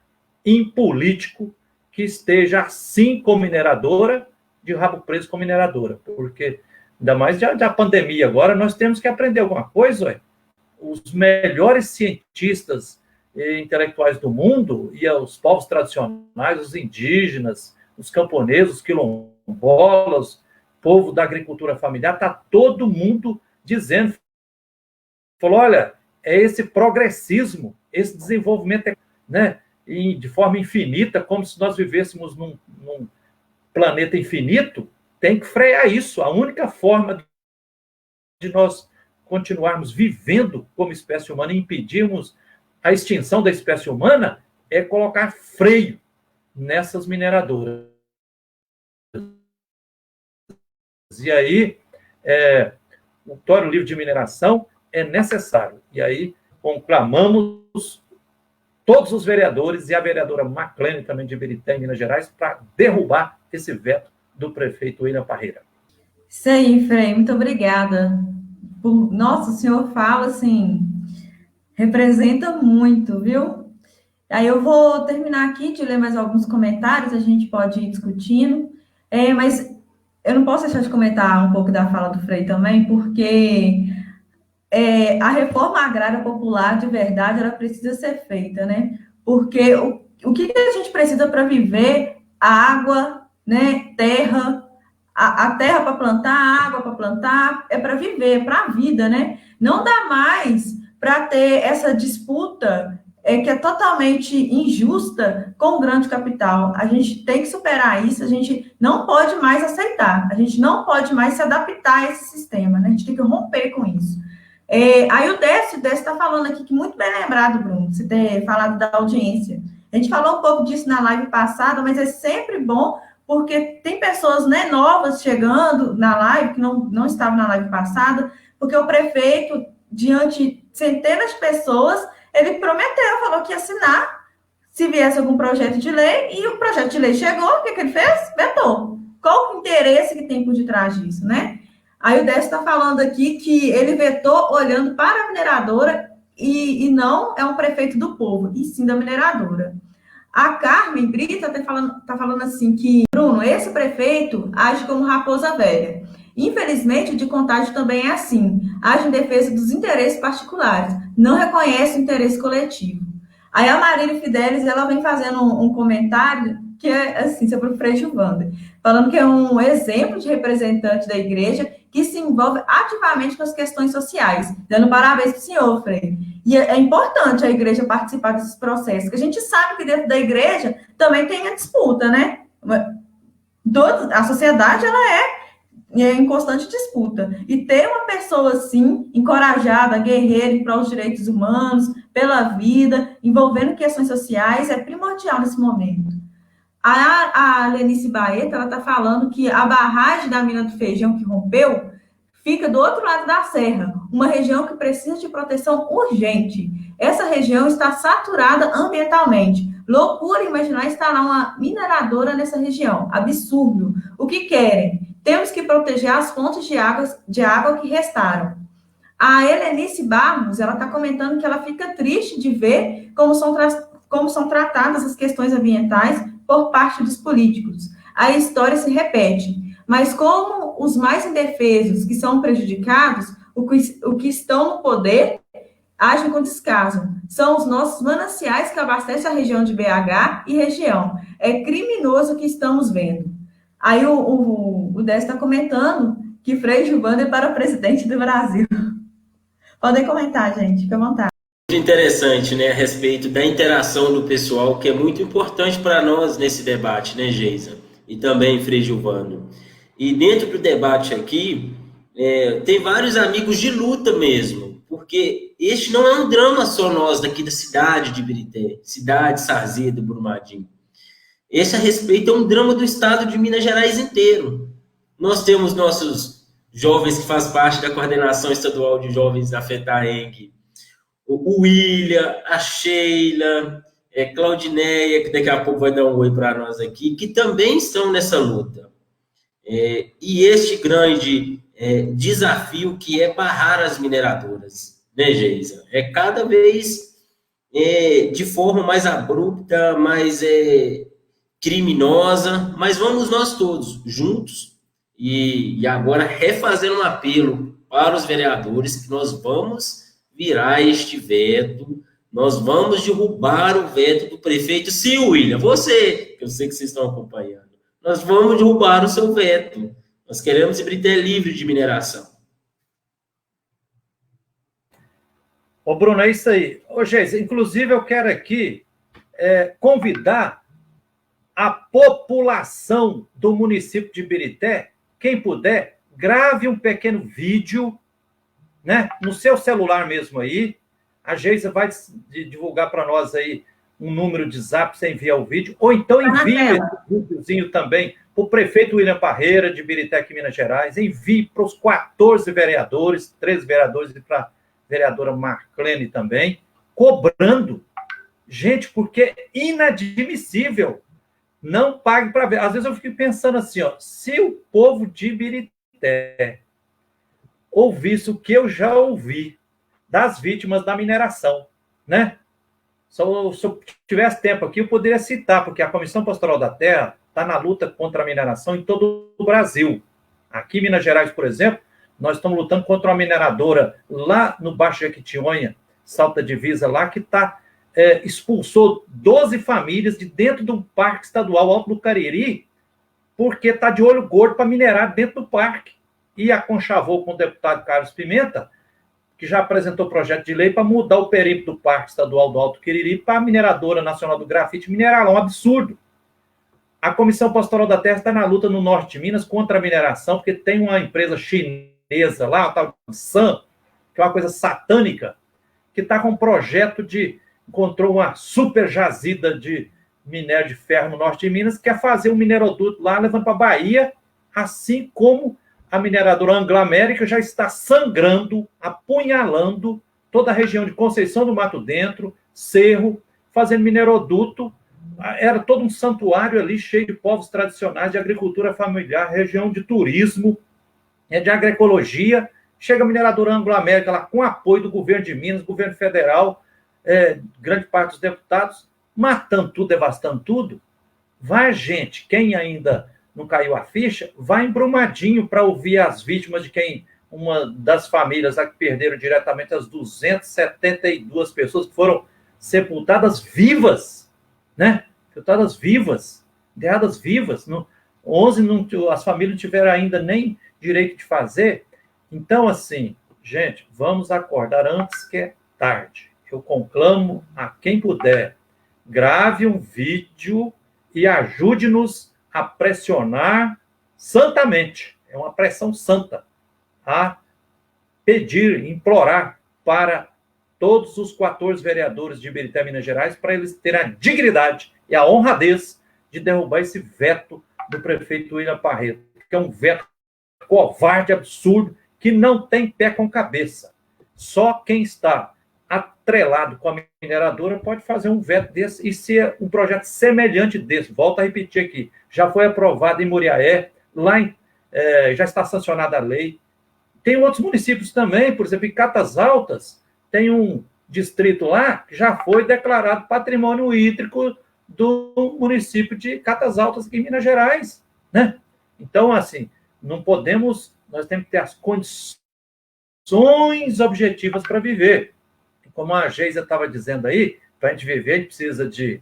em político que esteja assim com mineradora, de rabo preso com mineradora, porque ainda mais da pandemia agora, nós temos que aprender alguma coisa, ué. Os melhores cientistas e intelectuais do mundo, e os povos tradicionais, os indígenas, os camponeses, os quilombolas, povo da agricultura familiar, está todo mundo dizendo, falou, olha, é esse progressismo, esse desenvolvimento, né, e de forma infinita, como se nós vivêssemos num planeta infinito, tem que frear isso. A única forma de nós continuarmos vivendo como espécie humana e impedirmos a extinção da espécie humana é colocar freio nessas mineradoras. E aí, o Território Livre de Mineração é necessário. E aí, conclamamos todos os vereadores e a vereadora Maclane, também de Ibirité, em Minas Gerais, para derrubar esse veto do prefeito William Parreira. Isso aí, Frei, muito obrigada. Nossa, o senhor fala, assim, representa muito, viu? Aí eu vou terminar aqui de ler mais alguns comentários, a gente pode ir discutindo, mas eu não posso deixar de comentar um pouco da fala do Frei também, porque a reforma agrária popular, de verdade, ela precisa ser feita, né? Porque o que a gente precisa para viver? Água, né? Terra, a terra para plantar, a água para plantar, é para viver, para a vida, né? Não dá mais para ter essa disputa que é totalmente injusta com o grande capital. A gente tem que superar isso, a gente não pode mais aceitar, a gente não pode mais se adaptar a esse sistema, né? A gente tem que romper com isso. Aí o Décio está falando aqui, que muito bem lembrado, Bruno, você ter falado da audiência. A gente falou um pouco disso na live passada, mas é sempre bom, porque tem pessoas, né, novas chegando na live, que não estavam na live passada, porque o prefeito, diante de centenas de pessoas, ele prometeu, falou que ia assinar se viesse algum projeto de lei, e o projeto de lei chegou, o que ele fez? Vetou. Qual o interesse que tem por detrás disso, né? Aí o Décio está falando aqui que ele vetou olhando para a mineradora e não é um prefeito do povo, e sim da mineradora. A Carmen Brita está falando assim que, Bruno, esse prefeito age como raposa velha. Infelizmente, o de Contagem também é assim. Age em defesa dos interesses particulares. Não reconhece o interesse coletivo. Aí a Marília Fidelis, ela vem fazendo um comentário que é assim, sobre o Frei Gilvander, falando que é um exemplo de representante da igreja que se envolve ativamente com as questões sociais. Dando parabéns para o senhor, Frei. E é importante a igreja participar desses processos, que a gente sabe que dentro da igreja também tem a disputa, né? A sociedade, ela é em constante disputa. E ter uma pessoa assim, encorajada, guerreira em prol dos direitos humanos, pela vida, envolvendo questões sociais, é primordial nesse momento. A Lenice Baeta, ela está falando que a barragem da mina do Feijão que rompeu fica do outro lado da serra, uma região que precisa de proteção urgente. Essa região está saturada ambientalmente. Loucura imaginar instalar uma mineradora nessa região. Absurdo. O que querem? Temos que proteger as fontes de água que restaram. A Helenice Barros, ela está comentando que ela fica triste de ver como são tratadas as questões ambientais por parte dos políticos. A história se repete. Mas como os mais indefesos, que são prejudicados, o que estão no poder, agem com descaso. São os nossos mananciais que abastecem a região de BH e região. É criminoso o que estamos vendo. Aí o Décio está comentando que Frei Gilvander para presidente do Brasil. Podem comentar, gente, fica à vontade. Muito interessante, né, a respeito da interação do pessoal, que é muito importante para nós nesse debate, né, Geisa? E também Frei Gilvander. E dentro do debate aqui, tem vários amigos de luta mesmo, porque este não é um drama só nós daqui da cidade de Ibirité, cidade Sarzedo, Brumadinho. Esse a respeito é um drama do estado de Minas Gerais inteiro. Nós temos nossos jovens que fazem parte da coordenação estadual de jovens da FETAENG, o William, a Sheila, Claudineia, que daqui a pouco vai dar um oi para nós aqui, que também estão nessa luta. E este grande desafio que é barrar as mineradoras, né, Geisa? Cada vez de forma mais abrupta, mais criminosa, mas vamos nós todos juntos e agora refazendo um apelo para os vereadores que nós vamos virar este veto, nós vamos derrubar o veto do prefeito. Sim, William, você, eu sei que vocês estão acompanhando, nós vamos derrubar o seu veto, Nós queremos Ibirité livre de mineração. Ô, Bruno, é isso aí. Ô, Geis, inclusive eu quero aqui convidar a população do município de Ibirité, quem puder, grave um pequeno vídeo, né, no seu celular mesmo aí. A Geisa vai divulgar para nós aí um número de zap para você enviar o vídeo, ou então envie esse videozinho também para o prefeito William Parreira, de Ibirité, Minas Gerais, envie para os 14 vereadores, 13 vereadores e para a vereadora Marclene também, cobrando. Gente, porque é inadmissível. Não pague para ver. Às vezes eu fico pensando assim, ó, se o povo de Ibirité ouvisse o que eu já ouvi das vítimas da mineração, né? Se eu tivesse tempo aqui, eu poderia citar, porque a Comissão Pastoral da Terra está na luta contra a mineração em todo o Brasil. Aqui em Minas Gerais, por exemplo, nós estamos lutando contra uma mineradora lá no Baixo Jequitinhonha, Salta Divisa, lá, que expulsou 12 famílias de dentro do Parque Estadual Alto do Cariri, porque está de olho gordo para minerar dentro do parque. E aconchavou com o deputado Carlos Pimenta, que já apresentou projeto de lei para mudar o perímetro do Parque Estadual do Alto Cariri para a Mineradora Nacional do Grafite minerar lá. Um absurdo. A Comissão Pastoral da Terra está na luta no norte de Minas contra a mineração, porque tem uma empresa chinesa lá, a tal de San, que é uma coisa satânica, que está com um projeto encontrou uma super jazida de minério de ferro no norte de Minas, que quer fazer um mineroduto lá, levando para a Bahia, assim como a mineradora Anglo-América já está sangrando, apunhalando toda a região de Conceição do Mato Dentro, Cerro, fazendo mineroduto. Era todo um santuário ali, cheio de povos tradicionais, de agricultura familiar, região de turismo, de agroecologia. Chega a mineradora Anglo-América lá, com apoio do governo de Minas, governo federal, grande parte dos deputados, matando tudo, devastando tudo. Vai, gente, quem ainda não caiu a ficha, vai em Brumadinho para ouvir as vítimas de uma das famílias lá que perderam diretamente as 272 pessoas que foram sepultadas vivas, né? Sepultadas vivas, enterradas vivas. 11 as famílias não tiveram ainda nem direito de fazer. Então, assim, gente, vamos acordar antes que é tarde. Eu conclamo a quem puder, grave um vídeo e ajude-nos a pressionar santamente, é uma pressão santa, a pedir, implorar para todos os 14 vereadores de Ibirité, Minas Gerais, para eles terem a dignidade e a honradez de derrubar esse veto do prefeito William Parreira, que é um veto covarde, absurdo, que não tem pé com cabeça. Só quem está atrelado com a mineradora pode fazer um veto desse e ser um projeto semelhante desse. Volto a repetir aqui, já foi aprovado em Muriaé, lá já está sancionada a lei. Tem outros municípios também, por exemplo, em Catas Altas, tem um distrito lá que já foi declarado patrimônio hídrico do município de Catas Altas, aqui em Minas Gerais, né? Então, assim, não podemos, nós temos que ter as condições objetivas para viver. Como a Geisa estava dizendo aí, para a gente viver, a gente precisa de...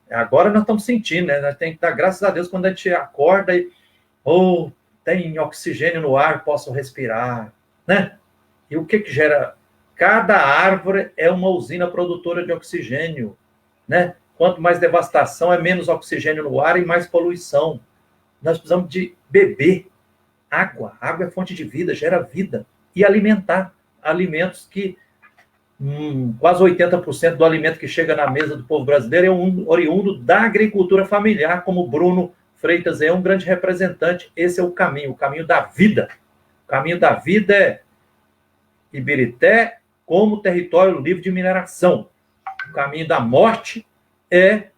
Agora nós estamos sentindo, né? Nós temos que estar, graças a Deus, quando a gente acorda e tem oxigênio no ar, posso respirar, né? E o que gera? Cada árvore é uma usina produtora de oxigênio, né? Quanto mais devastação, é menos oxigênio no ar e mais poluição. Nós precisamos de beber água. Água é fonte de vida, gera vida. E alimentar alimentos que quase 80% do alimento que chega na mesa do povo brasileiro é oriundo da agricultura familiar, como o Bruno Freitas é um grande representante. Esse é o caminho da vida. O caminho da vida é Ibirité como território livre de mineração. O caminho da morte é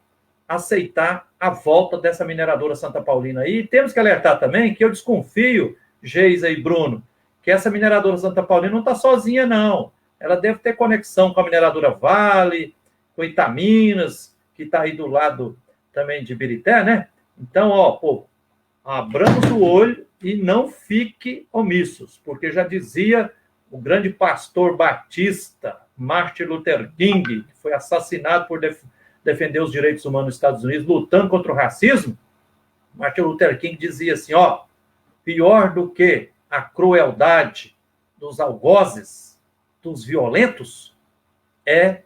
aceitar a volta dessa mineradora Santa Paulina. E temos que alertar também que eu desconfio, Geisa e Bruno, que essa mineradora Santa Paulina não está sozinha, não. Ela deve ter conexão com a mineradora Vale, com Itaminas, que está aí do lado também de Ibirité, né? Então, abramos o olho e não fique omissos, porque já dizia o grande pastor batista, Martin Luther King, que foi assassinado por defender os direitos humanos nos Estados Unidos, lutando contra o racismo. Martin Luther King dizia assim, pior do que a crueldade dos algozes, dos violentos, é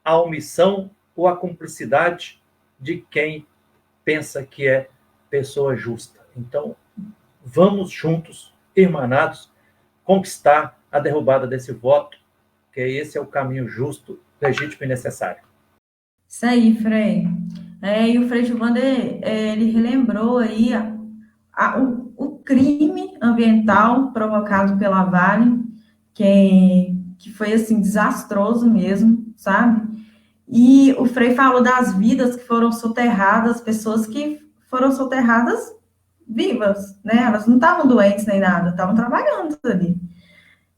a omissão ou a cumplicidade de quem pensa que é pessoa justa. Então, vamos juntos, irmanados, conquistar a derrubada desse voto, que esse é o caminho justo, legítimo e necessário. Isso aí, Frei. E o Frei Gilvander, ele relembrou aí o crime ambiental provocado pela Vale, que foi, assim, desastroso mesmo, sabe? E o Frei falou das vidas que foram soterradas, pessoas que foram soterradas vivas, né? Elas não estavam doentes nem nada, estavam trabalhando ali.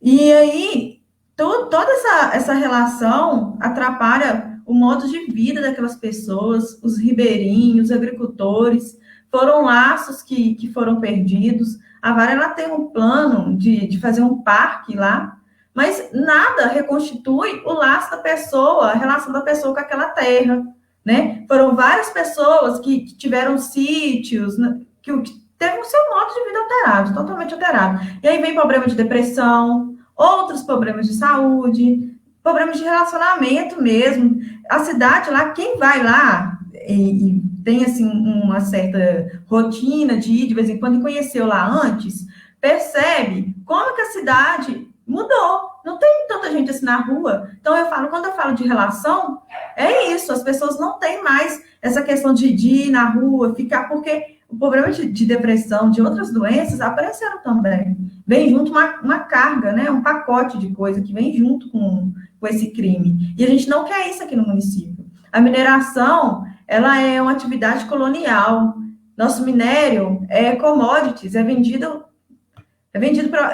E aí, toda essa relação atrapalha o modo de vida daquelas pessoas, os ribeirinhos, os agricultores, foram laços que foram perdidos. A Vale, ela tem um plano de fazer um parque lá, mas nada reconstitui o laço da pessoa, a relação da pessoa com aquela terra, né? Foram várias pessoas que tiveram sítios, né, que teve o seu modo de vida alterado, totalmente alterado. E aí vem problema de depressão, outros problemas de saúde, problemas de relacionamento mesmo. A cidade lá, quem vai lá e tem, assim, uma certa rotina de ir de vez em quando e conheceu lá antes, percebe como que a cidade mudou. Não tem tanta gente assim na rua. Então, quando eu falo de relação, é isso. As pessoas não têm mais essa questão de ir na rua, ficar, porque o problema de depressão, de outras doenças, apareceram também. Vem junto uma carga, né? Um pacote de coisa que vem junto com esse crime. E a gente não quer isso aqui no município. A mineração, ela é uma atividade colonial. Nosso minério é commodities, é vendido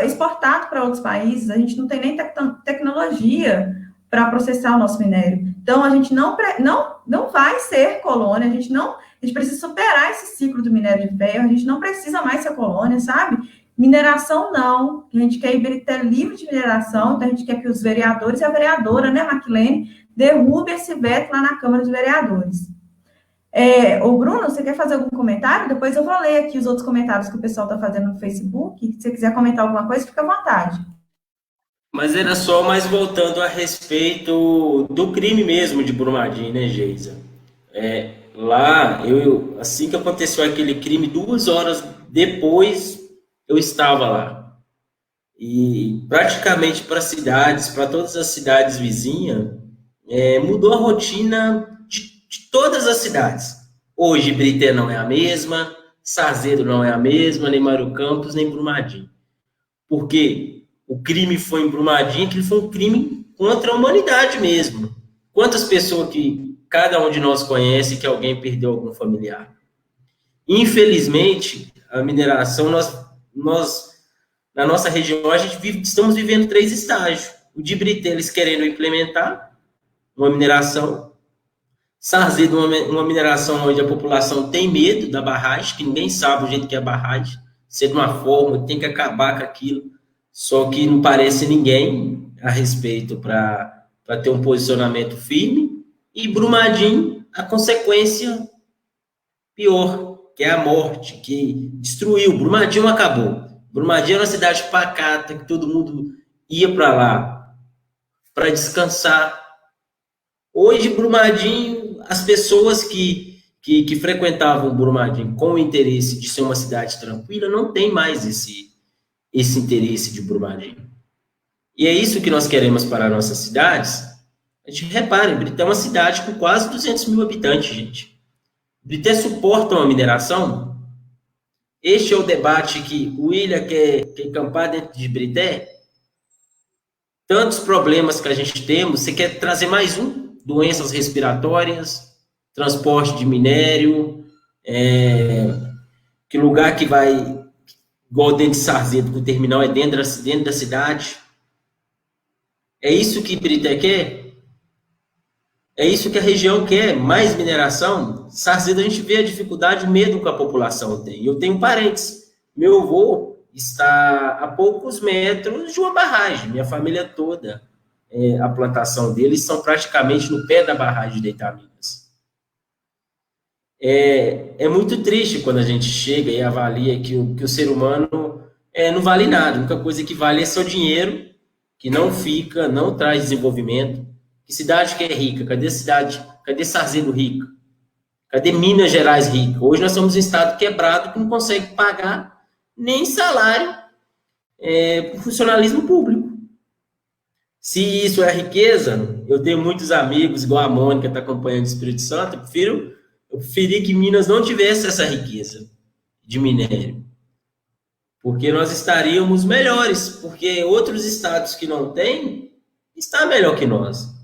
exportado para outros países. A gente não tem nem tecnologia para processar o nosso minério. Então, a gente não vai ser colônia, a gente precisa superar esse ciclo do minério de ferro, a gente não precisa mais ser colônia, sabe? Mineração, não. A gente quer Ibirité livre de mineração, então a gente quer que os vereadores e a vereadora, né, Maquilene, derrube esse veto lá na Câmara dos Vereadores. Ô, Bruno, você quer fazer algum comentário? Depois eu vou ler aqui os outros comentários que o pessoal está fazendo no Facebook. Se você quiser comentar alguma coisa, fica à vontade. Mas era só mais voltando a respeito do crime mesmo de Brumadinho, né, Geisa? Lá, assim que aconteceu aquele crime, 2 horas depois, eu estava lá. E praticamente para todas as cidades vizinhas, mudou a rotina de todas as cidades. Hoje, Ibirité não é a mesma, Sarzedo não é a mesma, nem Mário Campos, nem Brumadinho. Porque o crime foi em Brumadinho, que foi um crime contra a humanidade mesmo. Quantas pessoas que cada um de nós conhece que alguém perdeu algum familiar? Infelizmente, a mineração, nós na nossa região, estamos vivendo 3 estágios. O de Ibirité, eles querendo implementar uma mineração. Sarzedo, uma mineração onde a população tem medo da barragem, que ninguém sabe o jeito que é a barragem, ser de uma forma, tem que acabar com aquilo, só que não parece ninguém a respeito para ter um posicionamento firme. E Brumadinho, a consequência pior, que é a morte, que destruiu. Brumadinho acabou. Brumadinho era uma cidade pacata, que todo mundo ia para lá para descansar. Hoje, Brumadinho, as pessoas que frequentavam Brumadinho com o interesse de ser uma cidade tranquila, não tem mais esse interesse de Brumadinho. E é isso que nós queremos para nossas cidades. A gente repara, Ibirité é uma cidade com quase 200 mil habitantes, gente. Ibirité suporta uma mineração? Este é o debate que o William quer encampar dentro de Ibirité? Tantos problemas que a gente temos, você quer trazer mais um? Doenças respiratórias, transporte de minério, que lugar que vai, igual dentro de Sarzedo, que o terminal é dentro da cidade. É isso que Ibirité quer? É isso que a região quer? Mais mineração? Sarzedo, a gente vê a dificuldade, o medo que a população tem. Eu tenho parentes. Meu avô está a poucos metros de uma barragem, minha família toda. A plantação deles são praticamente no pé da barragem de Itaminas. É muito triste quando a gente chega e avalia que o ser humano não vale nada. A única coisa que vale é seu dinheiro, que não fica, não traz desenvolvimento. Que cidade que é rica? Cadê cidade? Cadê Sarzedo rica? Cadê Minas Gerais rica? Hoje nós somos um estado quebrado que não consegue pagar nem salário para o funcionalismo público. Se isso é riqueza, eu tenho muitos amigos, igual a Mônica está acompanhando o Espírito Santo, eu preferi que Minas não tivesse essa riqueza de minério. Porque nós estaríamos melhores, porque outros estados que não têm, está melhor que nós.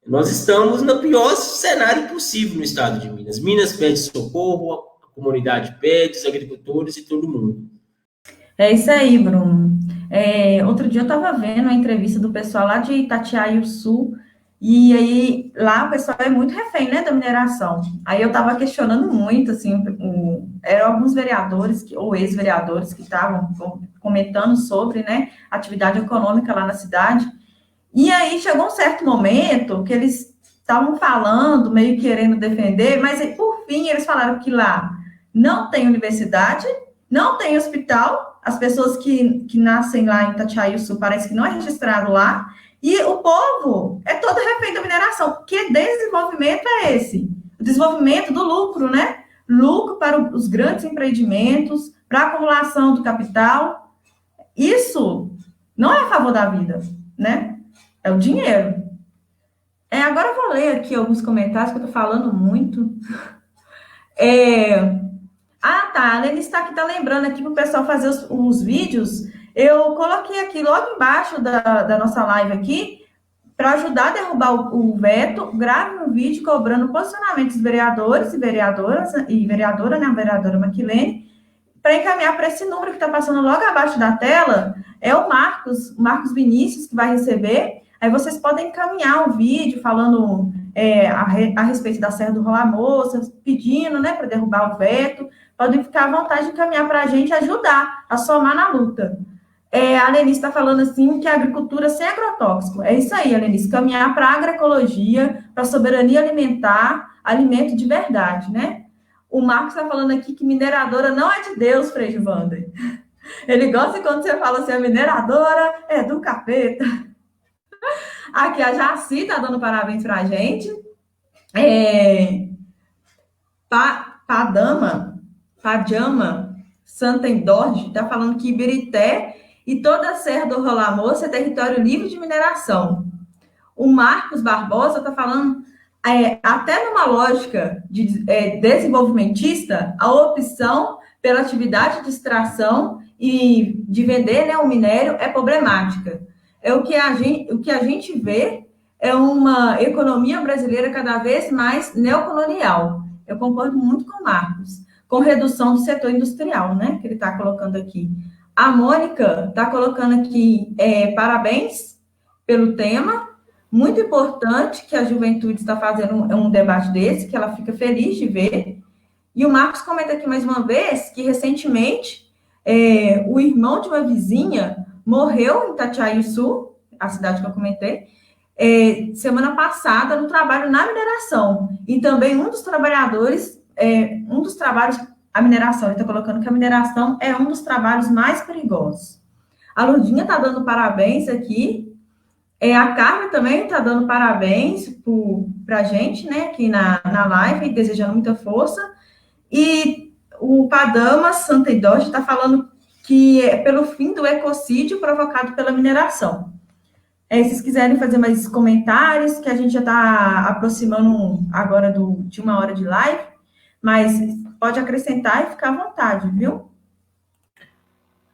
Nós estamos no pior cenário possível no estado de Minas. Minas pede socorro, a comunidade pede, os agricultores e todo mundo. É isso aí, Bruno. Outro dia eu estava vendo a entrevista do pessoal lá de Itatiaia-Sul, e aí lá o pessoal é muito refém, né, da mineração. Aí eu estava questionando muito, assim, eram alguns vereadores, ou ex-vereadores, que estavam comentando sobre, né, atividade econômica lá na cidade. E aí chegou um certo momento que eles estavam falando, meio querendo defender, mas aí, por fim eles falaram que lá não tem universidade, não tem hospital, as pessoas que nascem lá em Itatiaia-Sul parece que não é registrado lá, e o povo é todo refém da mineração. Que desenvolvimento é esse? O desenvolvimento do lucro, né? Lucro para os grandes empreendimentos, para a acumulação do capital. Isso não é a favor da vida, né? É o dinheiro. Agora eu vou ler aqui alguns comentários, que eu tô falando muito. Tá, a Lene está aqui, tá lembrando aqui para o pessoal fazer os vídeos. Eu coloquei aqui logo embaixo da nossa live aqui, para ajudar a derrubar o veto, grave um vídeo cobrando posicionamento dos vereadores e vereadoras, e vereadora, né, a vereadora Maquilene, para encaminhar para esse número que está passando logo abaixo da tela, é o Marcos Vinícius, que vai receber. Aí vocês podem encaminhar um vídeo falando a respeito da Serra do Rola Moça, pedindo, né, para derrubar o veto. Podem ficar à vontade de encaminhar para a gente, ajudar a somar na luta. A Lenice está falando assim que a agricultura sem agrotóxico. É isso aí, Lenice, caminhar para a agroecologia, para a soberania alimentar, alimento de verdade, né? O Marcos está falando aqui que mineradora não é de Deus, Frei Wander. Ele gosta quando você fala assim, a mineradora é do capeta. Aqui a Jaci está dando parabéns para a gente. Pajama Santendorge está falando que Ibirité e toda a Serra do Rola Moça é território livre de mineração. O Marcos Barbosa está falando, até numa lógica desenvolvimentista, a opção pela atividade de extração e de vender, né, o minério é problemática. O que a gente vê é uma economia brasileira cada vez mais neocolonial. Eu concordo muito com o Marcos, com redução do setor industrial, né, que ele está colocando aqui. A Mônica está colocando aqui, parabéns pelo tema, muito importante que a juventude está fazendo um debate desse, que ela fica feliz de ver. E o Marcos comenta aqui mais uma vez que, recentemente, o irmão de uma vizinha morreu em Itatiaia-Sul, a cidade que eu comentei, semana passada, no trabalho na mineração. E também um dos trabalhos, a mineração, ele está colocando que a mineração é um dos trabalhos mais perigosos. A Lurdinha está dando parabéns aqui. A Carmen também está dando parabéns para a gente, né, aqui na live, desejando muita força. E o Padama Santendorge está falando que é pelo fim do ecocídio provocado pela mineração. Se vocês quiserem fazer mais comentários, que a gente já está aproximando agora de 1 hora de live, mas pode acrescentar e ficar à vontade, viu?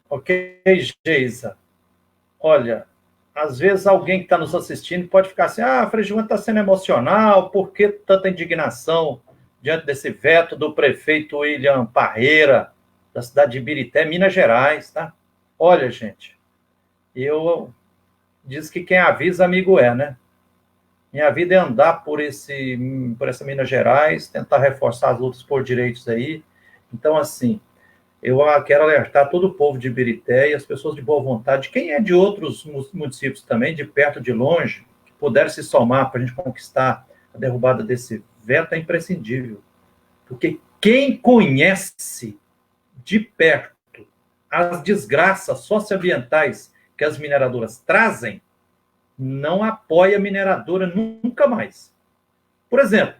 Ok, Geisa. Olha, às vezes alguém que está nos assistindo pode ficar assim, Frei João está sendo emocional, por que tanta indignação diante desse veto do prefeito William Parreira, da cidade de Ibirité, Minas Gerais, tá? Olha, gente, diz que quem avisa, amigo é, né? Minha vida é andar por essa Minas Gerais, tentar reforçar as lutas por direitos aí. Então, assim, eu quero alertar todo o povo de Ibirité e as pessoas de boa vontade, quem é de outros municípios também, de perto, de longe, que puder se somar para a gente conquistar a derrubada desse veto, é imprescindível. Porque quem conhece de perto as desgraças socioambientais que as mineradoras trazem, não apoia a mineradora nunca mais. Por exemplo,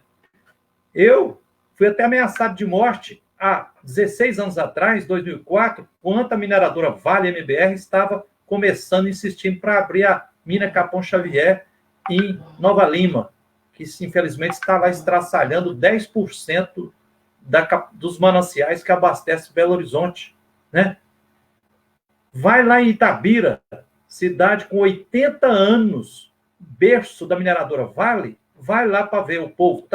eu fui até ameaçado de morte há 16 anos atrás, 2004, quando a mineradora Vale MBR estava começando, insistindo para abrir a mina Capão Xavier em Nova Lima, que infelizmente está lá estraçalhando 10% dos mananciais que abastecem Belo Horizonte, né? Vai lá em Itabira, cidade com 80 anos, berço da mineradora Vale, vai lá para ver, o povo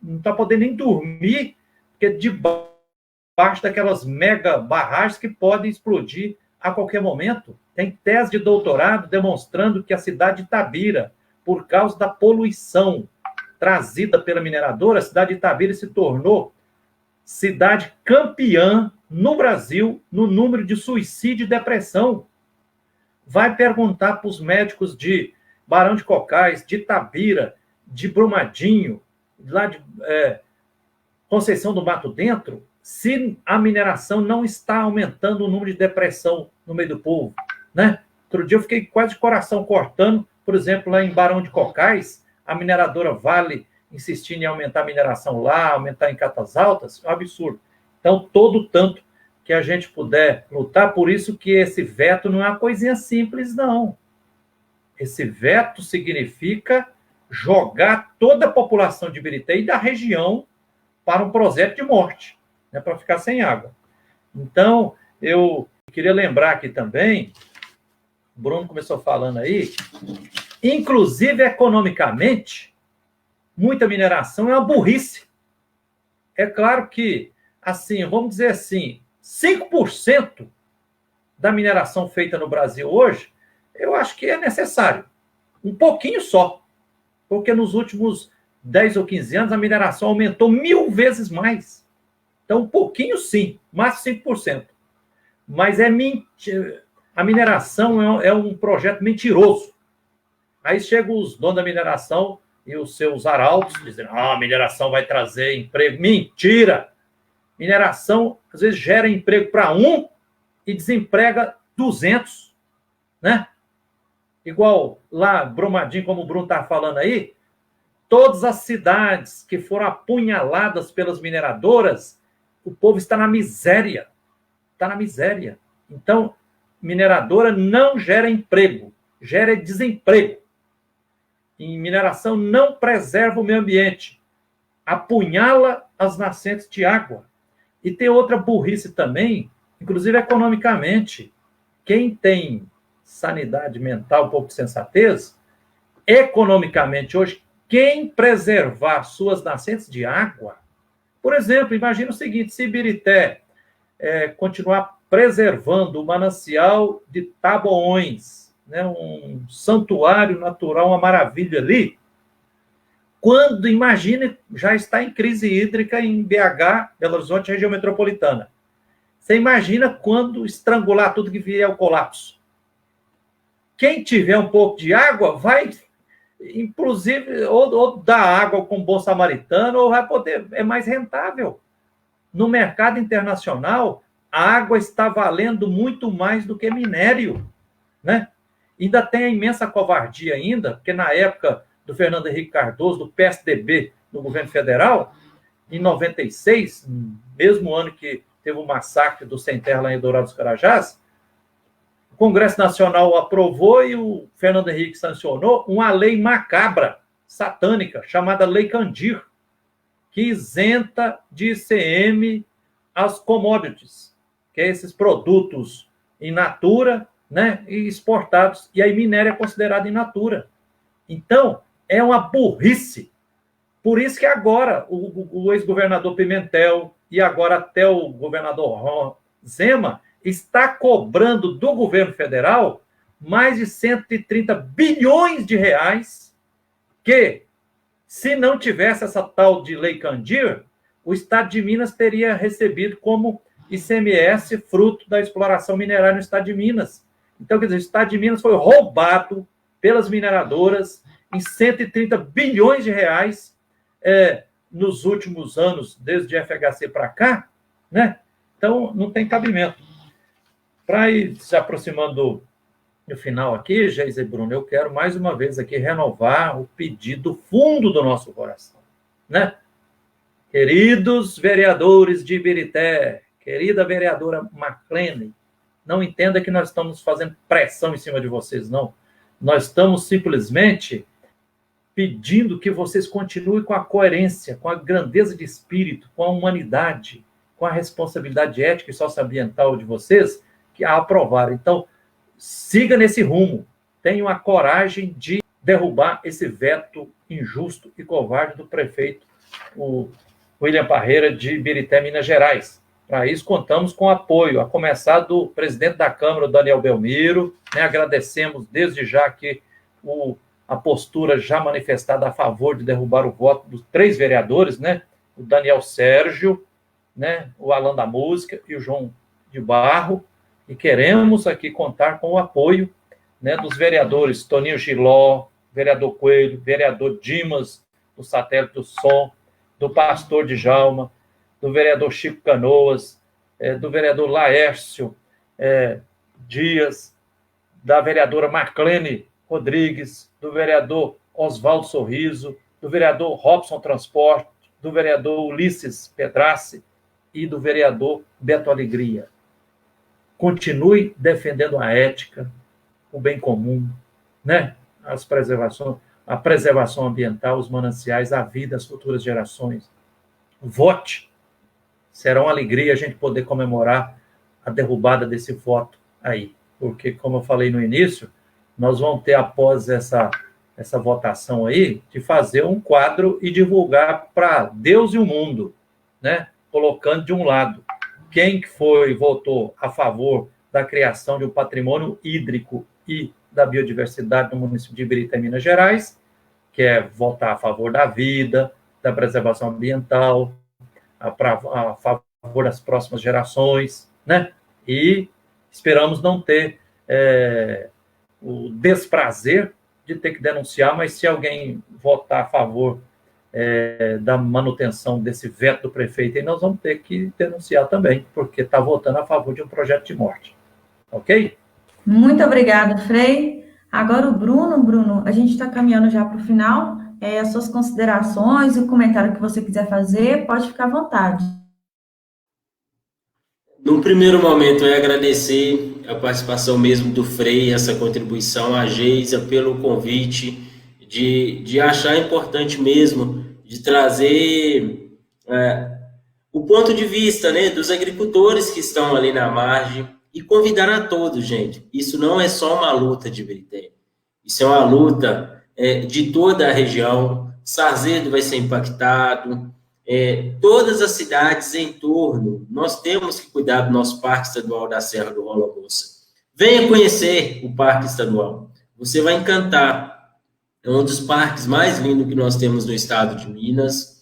não está podendo nem dormir, porque debaixo daquelas mega barragens que podem explodir a qualquer momento. Tem tese de doutorado demonstrando que a cidade de Itabira, por causa da poluição trazida pela mineradora, a cidade de Itabira se tornou cidade campeã no Brasil no número de suicídio e depressão. Vai perguntar para os médicos de Barão de Cocais, de Itabira, de Brumadinho, lá de Conceição do Mato Dentro, se a mineração não está aumentando o número de depressão no meio do povo, né? Outro dia eu fiquei quase de coração cortando, por exemplo, lá em Barão de Cocais, a mineradora Vale insistindo em aumentar a mineração lá, aumentar em Catas Altas, é um absurdo. Então, todo tanto que a gente puder lutar, por isso que esse veto não é uma coisinha simples, não. Esse veto significa jogar toda a população de Ibirité e da região para um projeto de morte, né, para ficar sem água. Então, eu queria lembrar aqui também, o Bruno começou falando aí, inclusive economicamente, muita mineração é uma burrice. É claro que, assim, vamos dizer assim, 5% da mineração feita no Brasil hoje, eu acho que é necessário. Um pouquinho só. Porque nos últimos 10 ou 15 anos a mineração aumentou 1000 vezes mais. Então, um pouquinho sim, mais 5%. Mas a mineração é um projeto mentiroso. Aí chegam os donos da mineração e os seus arautos dizendo: a mineração vai trazer emprego. Mentira! Mineração, às vezes, gera emprego para um e desemprega 200, né? Igual lá, Brumadinho, como o Bruno está falando aí, todas as cidades que foram apunhaladas pelas mineradoras, o povo está na miséria. Está na miséria. Então, mineradora não gera emprego, gera desemprego. E mineração não preserva o meio ambiente, apunhala as nascentes de água. E tem outra burrice também, inclusive economicamente. Quem tem sanidade mental, um pouco de sensatez, economicamente hoje, quem preservar suas nascentes de água, por exemplo, imagina o seguinte: se Ibirité continuar preservando o manancial de Taboões, né, um santuário natural, uma maravilha ali, quando, imagine, já está em crise hídrica em BH, Belo Horizonte, região metropolitana. Você imagina quando estrangular tudo que vier ao colapso. Quem tiver um pouco de água vai, inclusive, ou dar água com bom samaritano, ou vai poder, é mais rentável. No mercado internacional, a água está valendo muito mais do que minério, né? Ainda tem a imensa covardia ainda, porque na época do Fernando Henrique Cardoso, do PSDB, no governo federal, em 96, mesmo ano que teve o massacre do Sem Terra lá em Dourados dos Carajás, o Congresso Nacional aprovou e o Fernando Henrique sancionou uma lei macabra, satânica, chamada Lei Candir, que isenta de ICM as commodities, que é esses produtos in natura, né, e exportados, e aí minério é considerado in natura. Então, é uma burrice. Por isso que agora o ex-governador Pimentel e agora até o governador Zema está cobrando do governo federal mais de 130 bilhões de reais que, se não tivesse essa tal de Lei Candir, o Estado de Minas teria recebido como ICMS fruto da exploração minerária no Estado de Minas. Então, quer dizer, o Estado de Minas foi roubado pelas mineradoras em 130 bilhões de reais nos últimos anos, desde FHC para cá, né? Então, não tem cabimento. Para ir se aproximando do final aqui, Geisa e Bruno, eu quero mais uma vez aqui renovar o pedido fundo do nosso coração, né? Queridos vereadores de Ibirité, querida vereadora Maclene, não entenda que nós estamos fazendo pressão em cima de vocês, não. Nós estamos simplesmente pedindo que vocês continuem com a coerência, com a grandeza de espírito, com a humanidade, com a responsabilidade ética e socioambiental de vocês, que a aprovaram. Então, siga nesse rumo. Tenham a coragem de derrubar esse veto injusto e covarde do prefeito, o William Parreira, de Ibirité, Minas Gerais. Para isso, contamos com apoio, a começar do presidente da Câmara, Daniel Belmiro, né? Agradecemos desde já que a postura já manifestada a favor de derrubar o voto dos 3 vereadores, né? O Daniel Sérgio, né? O Alan da Música e o João de Barro, e queremos aqui contar com o apoio, né, dos vereadores Toninho Giló, vereador Coelho, vereador Dimas, do Satélite do Som, do pastor Djalma, do vereador Chico Canoas, do vereador Laércio Dias, da vereadora Marclene Rodrigues, do vereador Oswaldo Sorriso, do vereador Robson Transporte, do vereador Ulisses Pedrace e do vereador Beto Alegria. Continue defendendo a ética, o bem comum, né? A preservação ambiental, os mananciais, a vida, as futuras gerações. Vote. Será uma alegria a gente poder comemorar a derrubada desse voto aí. Porque, como eu falei no início, nós vamos ter, após essa votação aí, de fazer um quadro e divulgar para Deus e o mundo, né? Colocando de um lado quem votou a favor da criação de um patrimônio hídrico e da biodiversidade no município de Ibirité, Minas Gerais, que é votar a favor da vida, da preservação ambiental, a favor das próximas gerações, né? E esperamos não ter o desprazer de ter que denunciar, mas se alguém votar a favor da manutenção desse veto do prefeito, aí nós vamos ter que denunciar também, porque está votando a favor de um projeto de morte. Ok? Muito obrigada, Frei. Agora o Bruno, a gente está caminhando já para o final. As suas considerações, o comentário que você quiser fazer, pode ficar à vontade. Num primeiro momento, eu agradecer a participação mesmo do Frei, essa contribuição, a Geisa, pelo convite, de achar importante mesmo, de trazer o ponto de vista, né, dos agricultores que estão ali na margem, e convidar a todos, gente. Isso não é só uma luta de Ibirité, isso é uma luta de toda a região. Sarzedo vai ser impactado, todas as cidades em torno. Nós temos que cuidar do nosso Parque Estadual da Serra do Rola Moça. Venha conhecer o Parque Estadual, você vai encantar. É um dos parques mais lindos que nós temos no estado de Minas,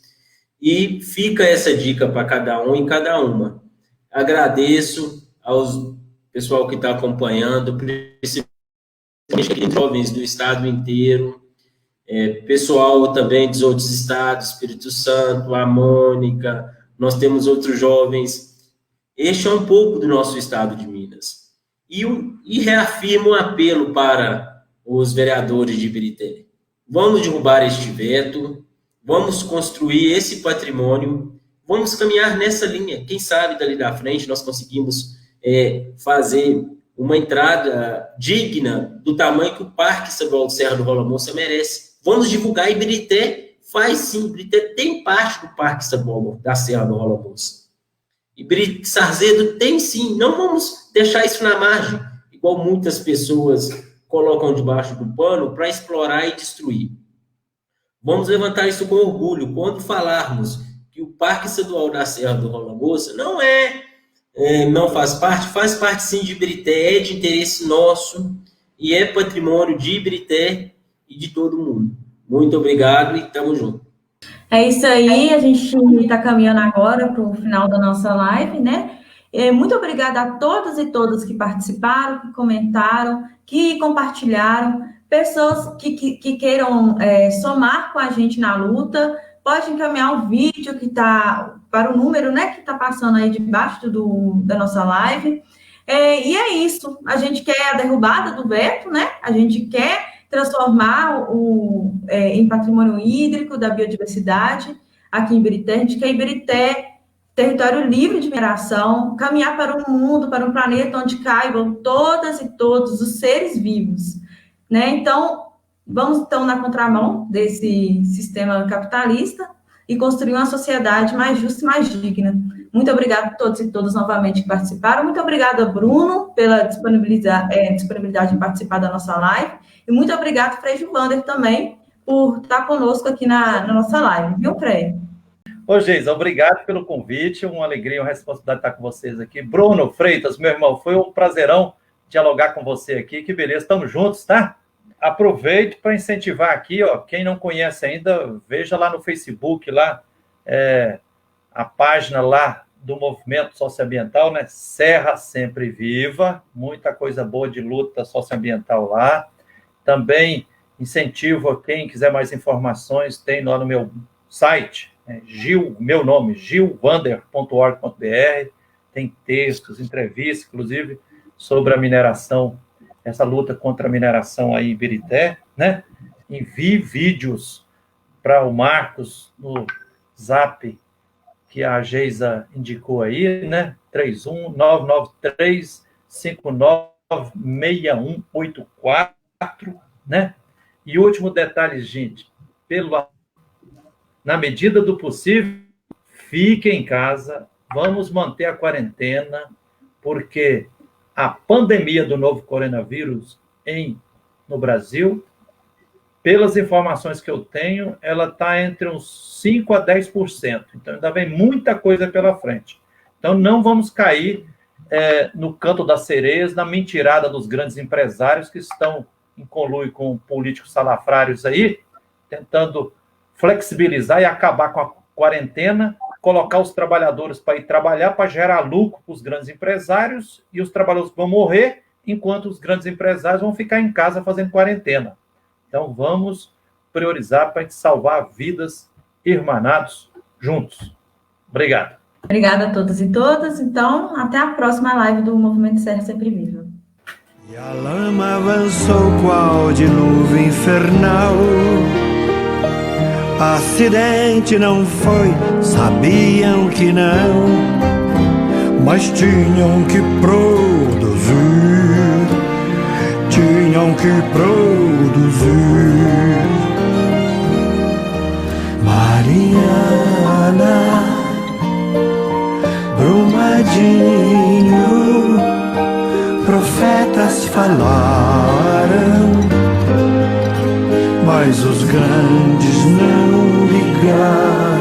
e fica essa dica para cada um e cada uma. Agradeço aos pessoal que está acompanhando, principalmente jovens do estado inteiro, pessoal também dos outros estados, Espírito Santo, a Mônica, nós temos outros jovens. Este é um pouco do nosso estado de Minas. E reafirmo um apelo para os vereadores de Ibirité. Vamos derrubar este veto, vamos construir esse patrimônio, vamos caminhar nessa linha. Quem sabe dali da frente nós conseguimos fazer uma entrada digna do tamanho que o Parque Estadual de Serra do Rola Moça merece. Vamos divulgar. Ibirité faz sim, Ibirité tem parte do Parque Estadual da Serra do Rola Moça. Sarzedo tem sim, não vamos deixar isso na margem, igual muitas pessoas colocam debaixo do pano para explorar e destruir. Vamos levantar isso com orgulho quando falarmos que o Parque Estadual da Serra do Rola Moça não faz parte sim de Ibirité, é de interesse nosso e é patrimônio de Ibirité e de todo mundo. Muito obrigado e tamo junto. É isso aí, a gente está caminhando agora para o final da nossa live, né? Muito obrigada a todos e todas que participaram, que comentaram, que compartilharam, pessoas que queiram somar com a gente na luta, pode encaminhar o vídeo que está para o número, né, que está passando aí debaixo da nossa live. E é isso. A gente quer a derrubada do veto, né? A gente quer transformar em patrimônio hídrico da biodiversidade aqui em Ibirité. A gente quer Ibirité território livre de mineração, caminhar para um mundo, para um planeta onde caibam todas e todos os seres vivos, né? Então, vamos então na contramão desse sistema capitalista e construir uma sociedade mais justa e mais digna. Muito obrigada a todos e todas novamente que participaram. Muito obrigada, Bruno, pela disponibilidade em participar da nossa live. E muito obrigada, Frei Gilvander, também, por estar conosco aqui na nossa live. Viu, Frei? Ô, Geisa, obrigado pelo convite, uma alegria e uma responsabilidade estar com vocês aqui. Bruno Freitas, meu irmão, foi um prazerão dialogar com você aqui, que beleza, estamos juntos, tá? Aproveito para incentivar aqui, ó, quem não conhece ainda, veja lá no Facebook, lá, a página lá do Movimento Socioambiental, né? Serra Sempre Viva, muita coisa boa de luta socioambiental lá. Também incentivo a quem quiser mais informações, tem lá no meu site, meu nome, gilvander.org.br, tem textos, entrevistas, inclusive, sobre a mineração, essa luta contra a mineração aí em Ibirité, né? Envie vídeos para o Marcos no Zap, que a Geisa indicou aí, né? 31993596184, né? E último detalhe, gente, na medida do possível, fiquem em casa, vamos manter a quarentena, porque a pandemia do novo coronavírus no Brasil, pelas informações que eu tenho, ela está entre uns 5% a 10%. Então, ainda vem muita coisa pela frente. Então, não vamos cair no canto das sereias, na mentirada dos grandes empresários que estão em conluio com políticos salafrários aí, tentando flexibilizar e acabar com a quarentena, colocar os trabalhadores para ir trabalhar, para gerar lucro para os grandes empresários, e os trabalhadores vão morrer, enquanto os grandes empresários vão ficar em casa fazendo quarentena. Então, vamos priorizar para a gente salvar vidas, irmanados, juntos. Obrigado. Obrigada a todos e todas. Então, até a próxima live do Movimento Serra Sempre Viva. E a lama avançou qual dilúvio infernal. Acidente não foi, sabiam que não, mas tinham que produzir, tinham que produzir. Mariana, Brumadinho, profetas falaram, mas os grandes não ligaram.